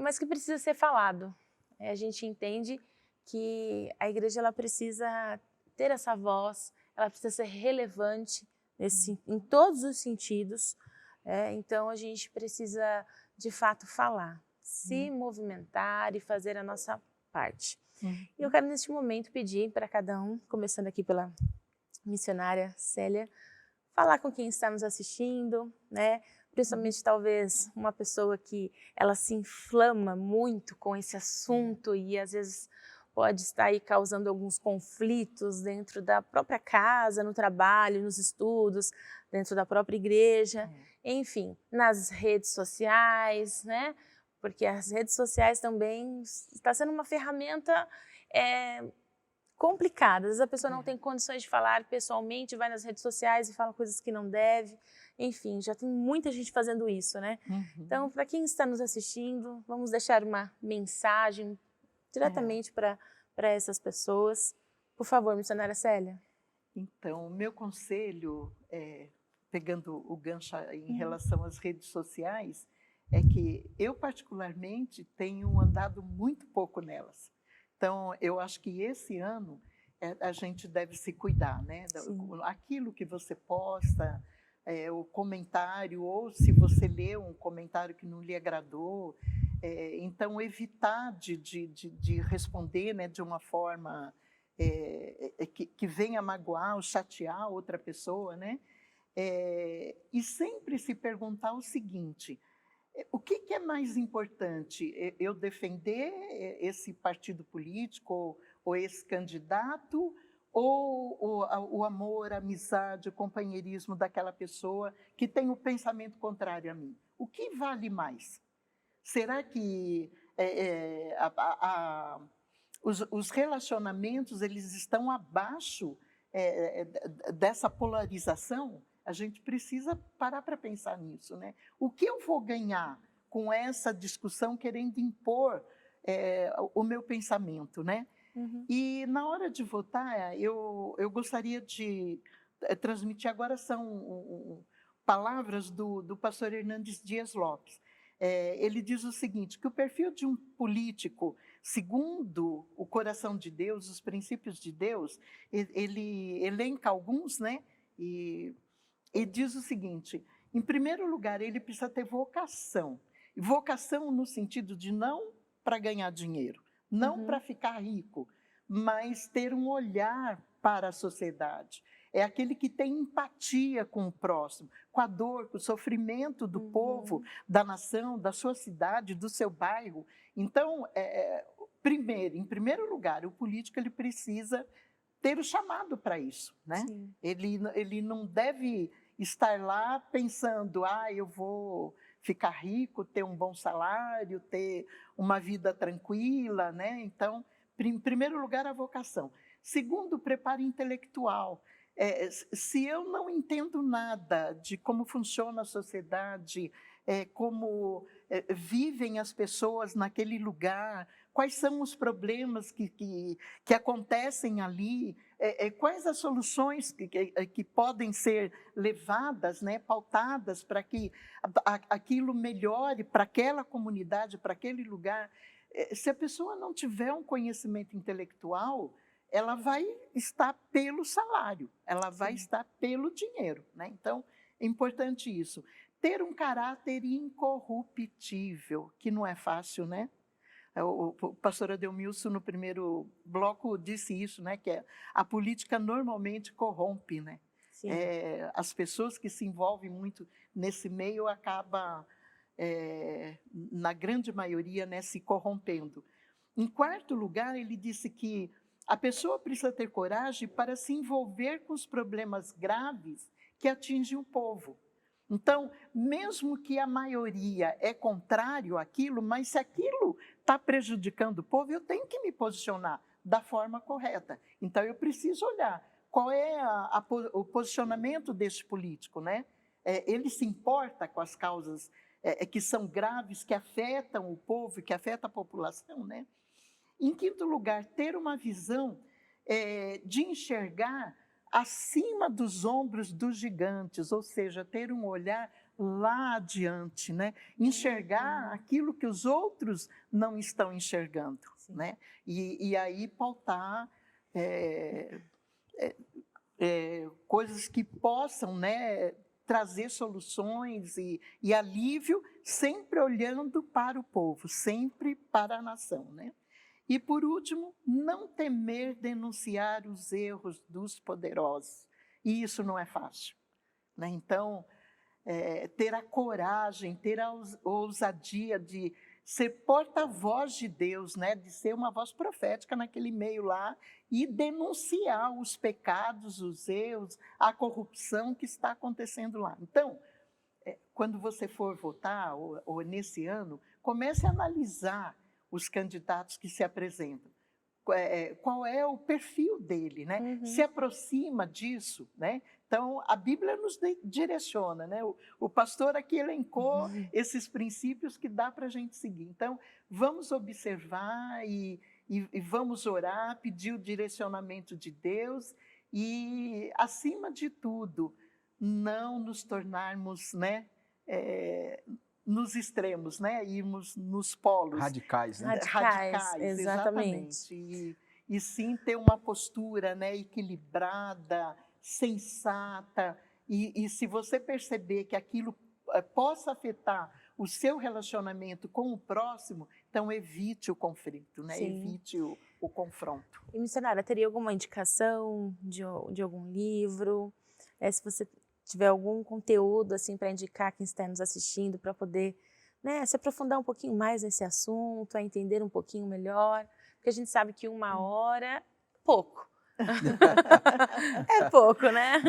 mas que precisa ser falado. A gente entende que a igreja ela precisa ter essa voz, ela precisa ser relevante, em todos os sentidos, então a gente precisa de fato falar, se movimentar e fazer a nossa parte. E eu quero neste momento pedir para cada um, começando aqui pela missionária Célia, falar com quem está nos assistindo, né? Principalmente talvez uma pessoa que ela se inflama muito com esse assunto e às vezes pode estar aí causando alguns conflitos dentro da própria casa, no trabalho, nos estudos, dentro da própria igreja, enfim, nas redes sociais, né? Porque as redes sociais também está sendo uma ferramenta complicada. Às vezes a pessoa não tem condições de falar pessoalmente, vai nas redes sociais e fala coisas que não deve. Enfim, já tem muita gente fazendo isso, né? Então, para quem está nos assistindo, vamos deixar uma mensagem diretamente para essas pessoas. Por favor, missionária Célia. Então, o meu conselho, pegando o gancho em relação às redes sociais, é que eu particularmente tenho andado muito pouco nelas. Então, eu acho que esse ano a gente deve se cuidar, né? Aquilo que você posta, o comentário, ou se você lê um comentário que não lhe agradou, então evitar de responder, né, de uma forma que venha magoar ou chatear outra pessoa, né? e sempre se perguntar o seguinte: o que é mais importante? Eu defender esse partido político ou esse candidato, ou o amor, a amizade, o companheirismo daquela pessoa que tem o pensamento contrário a mim? O que vale mais? Será que os relacionamentos eles estão abaixo dessa polarização? A gente precisa parar para pensar nisso, né? O que eu vou ganhar com essa discussão querendo impor o meu pensamento, né? Uhum. E na hora de votar, eu gostaria de transmitir agora são palavras do pastor Hernandes Dias Lopes. Ele diz o seguinte, que o perfil de um político, segundo o coração de Deus, os princípios de Deus, ele elenca alguns, né? E diz o seguinte: em primeiro lugar, ele precisa ter vocação. Vocação no sentido de não para ganhar dinheiro, não para ficar rico, mas ter um olhar para a sociedade. É aquele que tem empatia com o próximo, com a dor, com o sofrimento do povo, da nação, da sua cidade, do seu bairro. Então, em primeiro lugar, o político ele precisa ter o chamado para isso, né? Ele não deve estar lá pensando, eu vou ficar rico, ter um bom salário, ter uma vida tranquila, né? Então, em primeiro lugar, a vocação. Segundo, o preparo intelectual. Se eu não entendo nada de como funciona a sociedade, como vivem as pessoas naquele lugar, quais são os problemas que acontecem ali, quais as soluções que podem ser levadas, né, pautadas para que aquilo melhore para aquela comunidade, para aquele lugar. Se a pessoa não tiver um conhecimento intelectual, ela vai estar pelo salário, ela vai estar pelo dinheiro, né? Então, é importante isso. Ter um caráter incorruptível, que não é fácil, né? O pastor Adelmilson, no primeiro bloco, disse isso, né? Que a política normalmente corrompe, né? As pessoas que se envolvem muito nesse meio acabam, na grande maioria, né, se corrompendo. Em quarto lugar, ele disse que a pessoa precisa ter coragem para se envolver com os problemas graves que atingem o povo. Então, mesmo que a maioria é contrário àquilo, mas se aquilo está prejudicando o povo, eu tenho que me posicionar da forma correta. Então, eu preciso olhar qual é o posicionamento desse político, né? Ele se importa com as causas que são graves, que afetam o povo, que afetam a população, né? Em quinto lugar, ter uma visão de enxergar acima dos ombros dos gigantes, ou seja, ter um olhar lá adiante, né? Enxergar aquilo que os outros não estão enxergando, né? E aí pautar coisas que possam, né, trazer soluções e alívio, sempre olhando para o povo, sempre para a nação, né? E, por último, não temer denunciar os erros dos poderosos. E isso não é fácil, né? Então, ter a coragem, ter a ousadia de ser porta-voz de Deus, né? De ser uma voz profética naquele meio lá e denunciar os pecados, os erros, a corrupção que está acontecendo lá. Então, quando você for votar, ou nesse ano, comece a analisar os candidatos que se apresentam. Qual é o perfil dele, né? Se aproxima disso, né? Então, a Bíblia nos direciona, né? O pastor aqui elencou esses princípios que dá para a gente seguir. Então, vamos observar e vamos orar, pedir o direcionamento de Deus e, acima de tudo, não nos tornarmos, né, nos extremos, né? Irmos nos polos. Radicais, né? Radicais, exatamente. E sim ter uma postura, né, equilibrada, sensata. E se você perceber que aquilo possa afetar o seu relacionamento com o próximo, então evite o conflito, né? Evite o confronto. E, missionária, teria alguma indicação de algum livro? Se você tiver algum conteúdo assim para indicar quem está nos assistindo, para poder, né, se aprofundar um pouquinho mais nesse assunto, a entender um pouquinho melhor, porque a gente sabe que 1 hora, pouco. É pouco, né?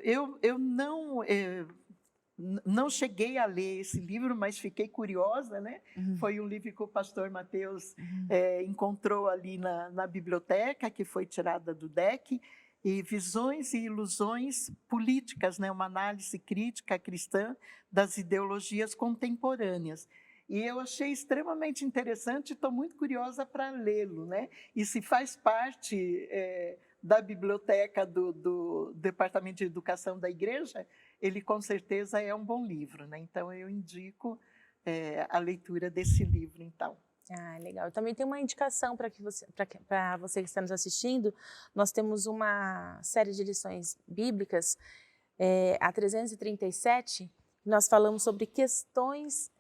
Eu não cheguei a ler esse livro, mas fiquei curiosa, né? Foi um livro que o pastor Mateus encontrou ali na biblioteca, que foi tirada do DEC, e Visões e Ilusões Políticas, né? Uma análise crítica cristã das ideologias contemporâneas. E eu achei extremamente interessante, estou muito curiosa para lê-lo, né? E se faz parte da biblioteca do Departamento de Educação da Igreja, ele com certeza é um bom livro, né? Então eu indico a leitura desse livro, então. Ah, legal. Eu também tenho uma indicação para você que está nos assistindo. Nós temos uma série de lições bíblicas, a 337. Nós falamos sobre questões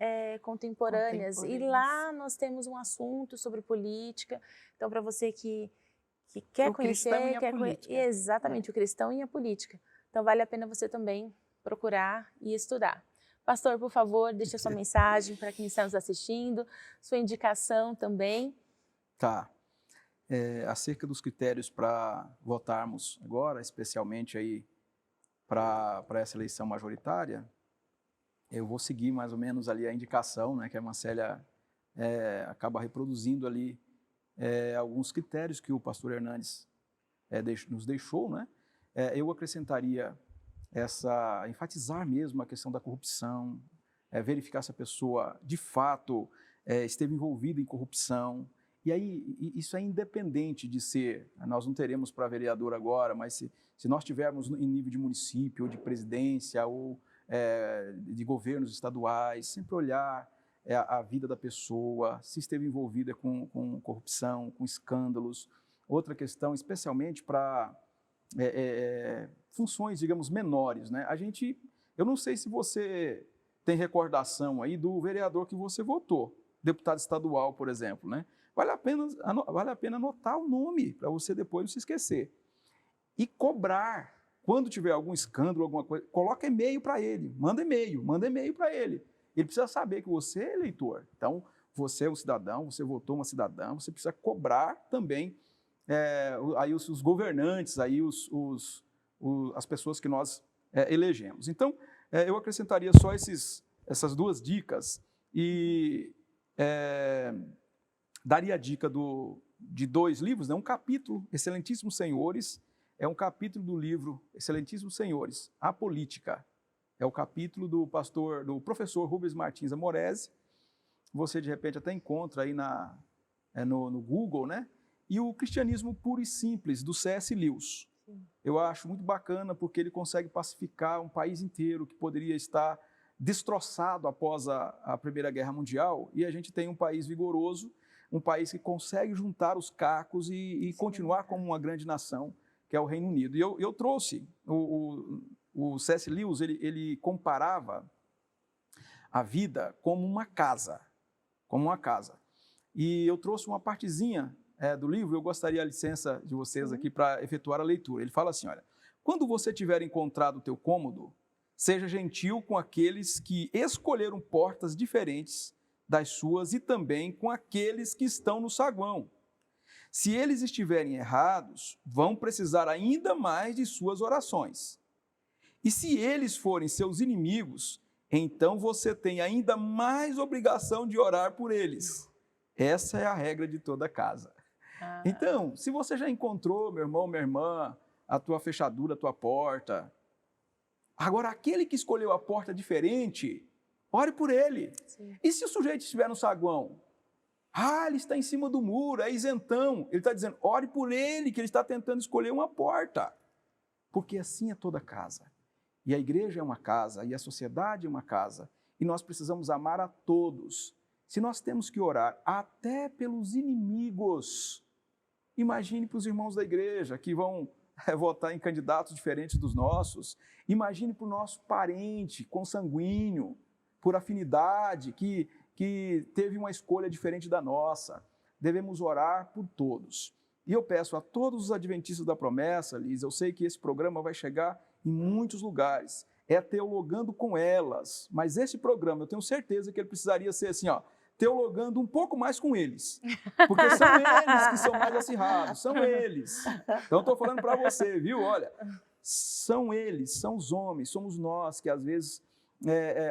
contemporâneas, e lá nós temos um assunto sobre política. Então, para você que quer conhecer, exatamente, o cristão e a política. Então, vale a pena você também procurar e estudar. Pastor, por favor, deixe sua mensagem para quem está nos assistindo, sua indicação também. Tá. Acerca dos critérios para votarmos agora, especialmente aí para essa eleição majoritária, eu vou seguir mais ou menos ali a indicação, né, que a Marcélia acaba reproduzindo ali alguns critérios que o pastor Hernandes nos deixou, né? Eu acrescentaria enfatizar mesmo a questão da corrupção, verificar se a pessoa de fato esteve envolvida em corrupção. E aí, isso é independente de ser, nós não teremos para vereador agora, mas se nós tivermos em nível de município, ou de presidência, ou de governos estaduais, sempre olhar a vida da pessoa, se esteve envolvida com corrupção, com escândalos. Outra questão, especialmente para funções, digamos, menores, né? Eu não sei se você tem recordação aí do vereador que você votou, deputado estadual, por exemplo, né? Vale a pena anotar o nome, para você depois não se esquecer. E cobrar. Quando tiver algum escândalo, alguma coisa, coloca e-mail para ele, manda e-mail para ele. Ele precisa saber que você é eleitor. Então, você é um cidadão, você votou uma cidadã, você precisa cobrar também aí os governantes, aí as pessoas que nós elegemos. Então, eu acrescentaria só essas 2 dicas e daria a dica de 2 livros, né? Um capítulo, Excelentíssimos Senhores, é um capítulo do livro Excelentíssimos Senhores, A Política. É o capítulo do professor Rubens Martins Amorese. Você, de repente, até encontra aí no Google, né? E o Cristianismo Puro e Simples, do C.S. Lewis. Sim. Eu acho muito bacana porque ele consegue pacificar um país inteiro que poderia estar destroçado após a Primeira Guerra Mundial, e a gente tem um país vigoroso, um país que consegue juntar os cacos e continuar como uma grande nação, que é o Reino Unido. E eu trouxe, o C.S. Lewis, ele comparava a vida como uma casa, E eu trouxe uma partezinha do livro, eu gostaria a licença de vocês aqui para efetuar a leitura. Ele fala assim, olha, quando você tiver encontrado o teu cômodo, seja gentil com aqueles que escolheram portas diferentes das suas e também com aqueles que estão no saguão. Se eles estiverem errados, vão precisar ainda mais de suas orações. E se eles forem seus inimigos, então você tem ainda mais obrigação de orar por eles. Essa é a regra de toda casa. Então, se você já encontrou, meu irmão, minha irmã, a tua fechadura, a tua porta, agora aquele que escolheu a porta diferente, ore por ele. Sim. E se o sujeito estiver no saguão? Ele está em cima do muro, é isentão. Ele está dizendo, ore por ele, que ele está tentando escolher uma porta. Porque assim é toda casa. E a igreja é uma casa, e a sociedade é uma casa. E nós precisamos amar a todos. Se nós temos que orar até pelos inimigos, imagine para os irmãos da igreja que vão votar em candidatos diferentes dos nossos. Imagine para o nosso parente consanguíneo, por afinidade, que teve uma escolha diferente da nossa. Devemos orar por todos. E eu peço a todos os adventistas da promessa, Liz, eu sei que esse programa vai chegar em muitos lugares, é Teologando com Elas, mas esse programa, eu tenho certeza que ele precisaria ser assim, ó, teologando um pouco mais com eles, porque são eles que são mais acirrados, são eles. Então, estou falando para você, viu? Olha, são eles, são os homens, somos nós que às vezes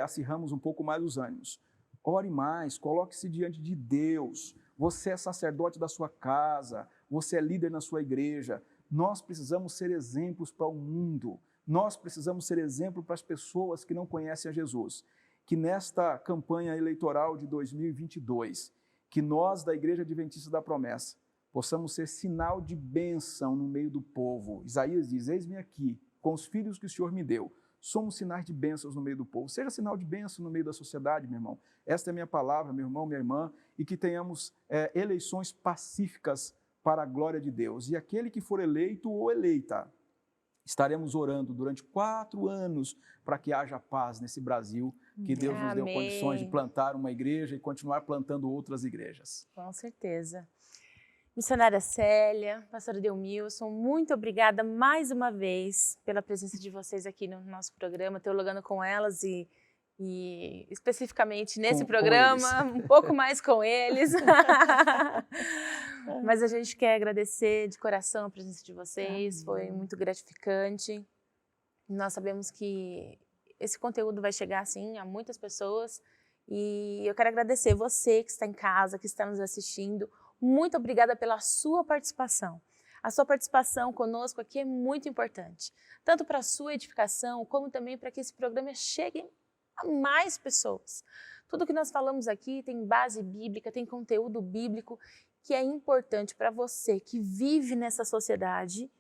acirramos um pouco mais os ânimos. Ore mais, coloque-se diante de Deus. Você é sacerdote da sua casa, você é líder na sua igreja. Nós precisamos ser exemplos para o mundo. Nós precisamos ser exemplo para as pessoas que não conhecem a Jesus. Que nesta campanha eleitoral de 2022, que nós da Igreja Adventista da Promessa possamos ser sinal de bênção no meio do povo. Isaías diz, eis-me aqui, com os filhos que o Senhor me deu. Somos sinais de bênçãos no meio do povo. Seja sinal de bênção no meio da sociedade, meu irmão. Esta é a minha palavra, meu irmão, minha irmã, e que tenhamos eleições pacíficas para a glória de Deus. E aquele que for eleito ou eleita, estaremos orando durante 4 anos para que haja paz nesse Brasil, que Deus nos deu condições de plantar uma igreja e continuar plantando outras igrejas. Com certeza. Missionária Célia, pastora Delmilson, muito obrigada mais uma vez pela presença de vocês aqui no nosso programa, Teologando com Elas e especificamente nesse programa, um pouco mais com eles. Mas a gente quer agradecer de coração a presença de vocês, foi muito gratificante. Nós sabemos que esse conteúdo vai chegar, assim, a muitas pessoas e eu quero agradecer você que está em casa, que está nos assistindo. Muito obrigada pela sua participação. A sua participação conosco aqui é muito importante, tanto para a sua edificação, como também para que esse programa chegue a mais pessoas. Tudo que nós falamos aqui tem base bíblica, tem conteúdo bíblico que é importante para você que vive nessa sociedade,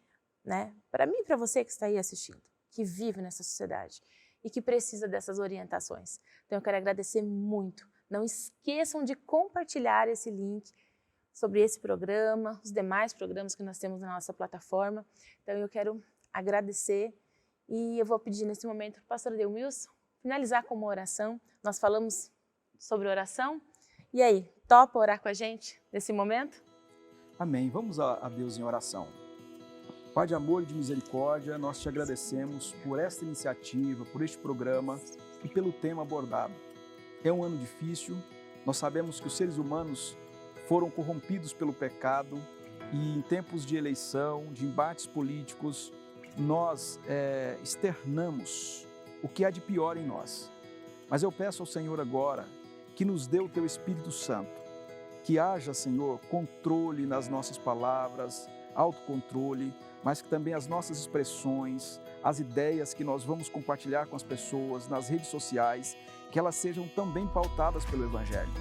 né? Para mim e para você que está aí assistindo, que vive nessa sociedade e que precisa dessas orientações. Então eu quero agradecer muito. Não esqueçam de compartilhar esse link sobre esse programa, os demais programas que nós temos na nossa plataforma. Então eu quero agradecer e eu vou pedir nesse momento para o pastor Delmilson finalizar com uma oração. Nós falamos sobre oração. E aí, topa orar com a gente nesse momento? Amém. Vamos a Deus em oração. Pai de amor e de misericórdia, nós te agradecemos por esta iniciativa, por este programa e pelo tema abordado. É um ano difícil, nós sabemos que os seres humanos foram corrompidos pelo pecado e em tempos de eleição, de embates políticos, nós externamos o que há de pior em nós. Mas eu peço ao Senhor agora que nos dê o Teu Espírito Santo, que haja, Senhor, controle nas nossas palavras, autocontrole, mas que também as nossas expressões, as ideias que nós vamos compartilhar com as pessoas nas redes sociais, que elas sejam também pautadas pelo Evangelho.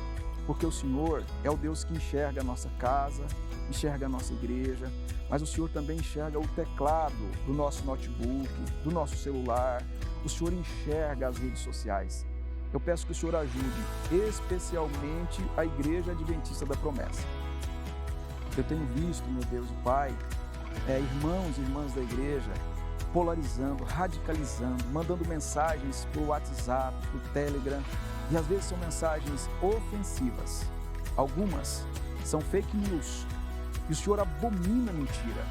Porque o Senhor é o Deus que enxerga a nossa casa, enxerga a nossa igreja, mas o Senhor também enxerga o teclado do nosso notebook, do nosso celular, o Senhor enxerga as redes sociais. Eu peço que o Senhor ajude, especialmente a Igreja Adventista da Promessa. Eu tenho visto, meu Deus, o Pai, irmãos e irmãs da igreja, polarizando, radicalizando, mandando mensagens por WhatsApp, por Telegram, e às vezes são mensagens ofensivas. Algumas são fake news, e o Senhor abomina mentira,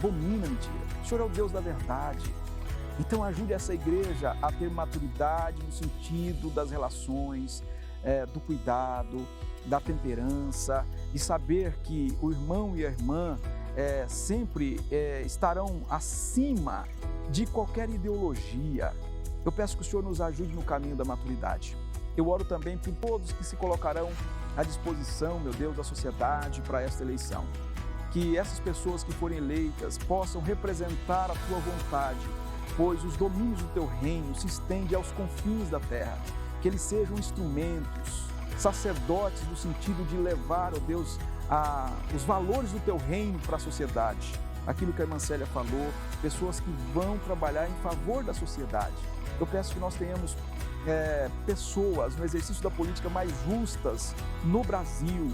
O Senhor é o Deus da verdade. Então ajude essa igreja a ter maturidade no sentido das relações, do cuidado, da temperança, e saber que o irmão e a irmã sempre estarão acima de qualquer ideologia. Eu peço que o Senhor nos ajude no caminho da maturidade. Eu oro também por todos que se colocarão à disposição, meu Deus, da sociedade para esta eleição. Que essas pessoas que forem eleitas possam representar a Tua vontade, pois os domínios do Teu reino se estendem aos confins da terra. Que eles sejam instrumentos, sacerdotes no sentido de levar, ó Deus, os valores do Teu reino para a sociedade. Aquilo que a irmã Célia falou, pessoas que vão trabalhar em favor da sociedade. Eu peço que nós tenhamos pessoas no exercício da política mais justas no Brasil,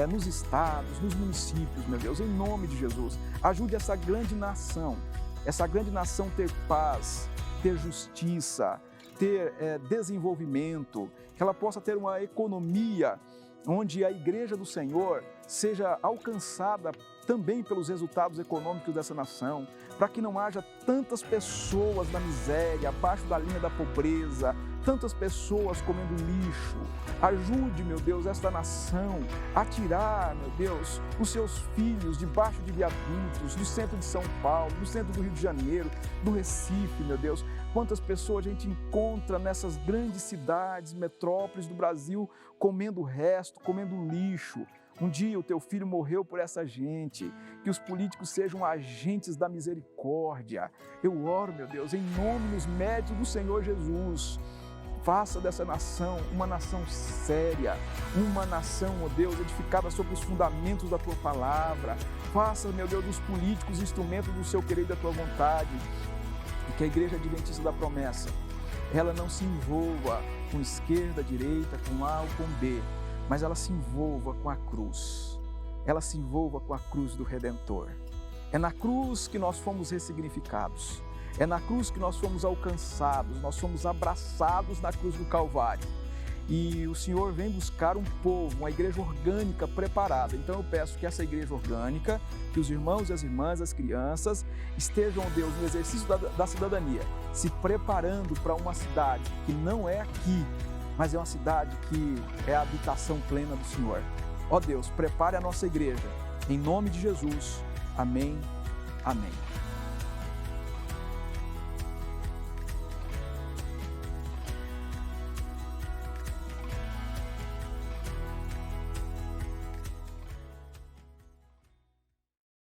nos estados, nos municípios, meu Deus, em nome de Jesus. Ajude essa grande nação ter paz, ter justiça, ter desenvolvimento, que ela possa ter uma economia onde a igreja do Senhor seja alcançada também pelos resultados econômicos dessa nação, para que não haja tantas pessoas na miséria, abaixo da linha da pobreza, tantas pessoas comendo lixo. Ajude, meu Deus, esta nação a tirar, meu Deus, os seus filhos debaixo de viadutos, do centro de São Paulo, do centro do Rio de Janeiro, do Recife, meu Deus. Quantas pessoas a gente encontra nessas grandes cidades, metrópoles do Brasil, comendo resto, comendo lixo. Um dia o teu filho morreu por essa gente, que os políticos sejam agentes da misericórdia. Eu oro, meu Deus, em nome dos méritos do Senhor Jesus. Faça dessa nação uma nação séria, uma nação, ó Deus, edificada sobre os fundamentos da Tua palavra. Faça, meu Deus, dos políticos instrumentos do Seu querer e da Tua vontade. E que a Igreja Adventista da Promessa, ela não se envolva com esquerda, direita, com A ou com B, mas ela se envolva com a cruz. Ela se envolva com a cruz do Redentor. É na cruz que nós fomos ressignificados. É na cruz que nós fomos alcançados, nós fomos abraçados na cruz do Calvário. E o Senhor vem buscar um povo, uma igreja orgânica preparada. Então eu peço que essa igreja orgânica, que os irmãos e as irmãs, as crianças, estejam, Deus, no exercício da cidadania, se preparando para uma cidade que não é aqui, mas é uma cidade que é a habitação plena do Senhor. Ó Deus, prepare a nossa igreja. Em nome de Jesus. Amém. Amém.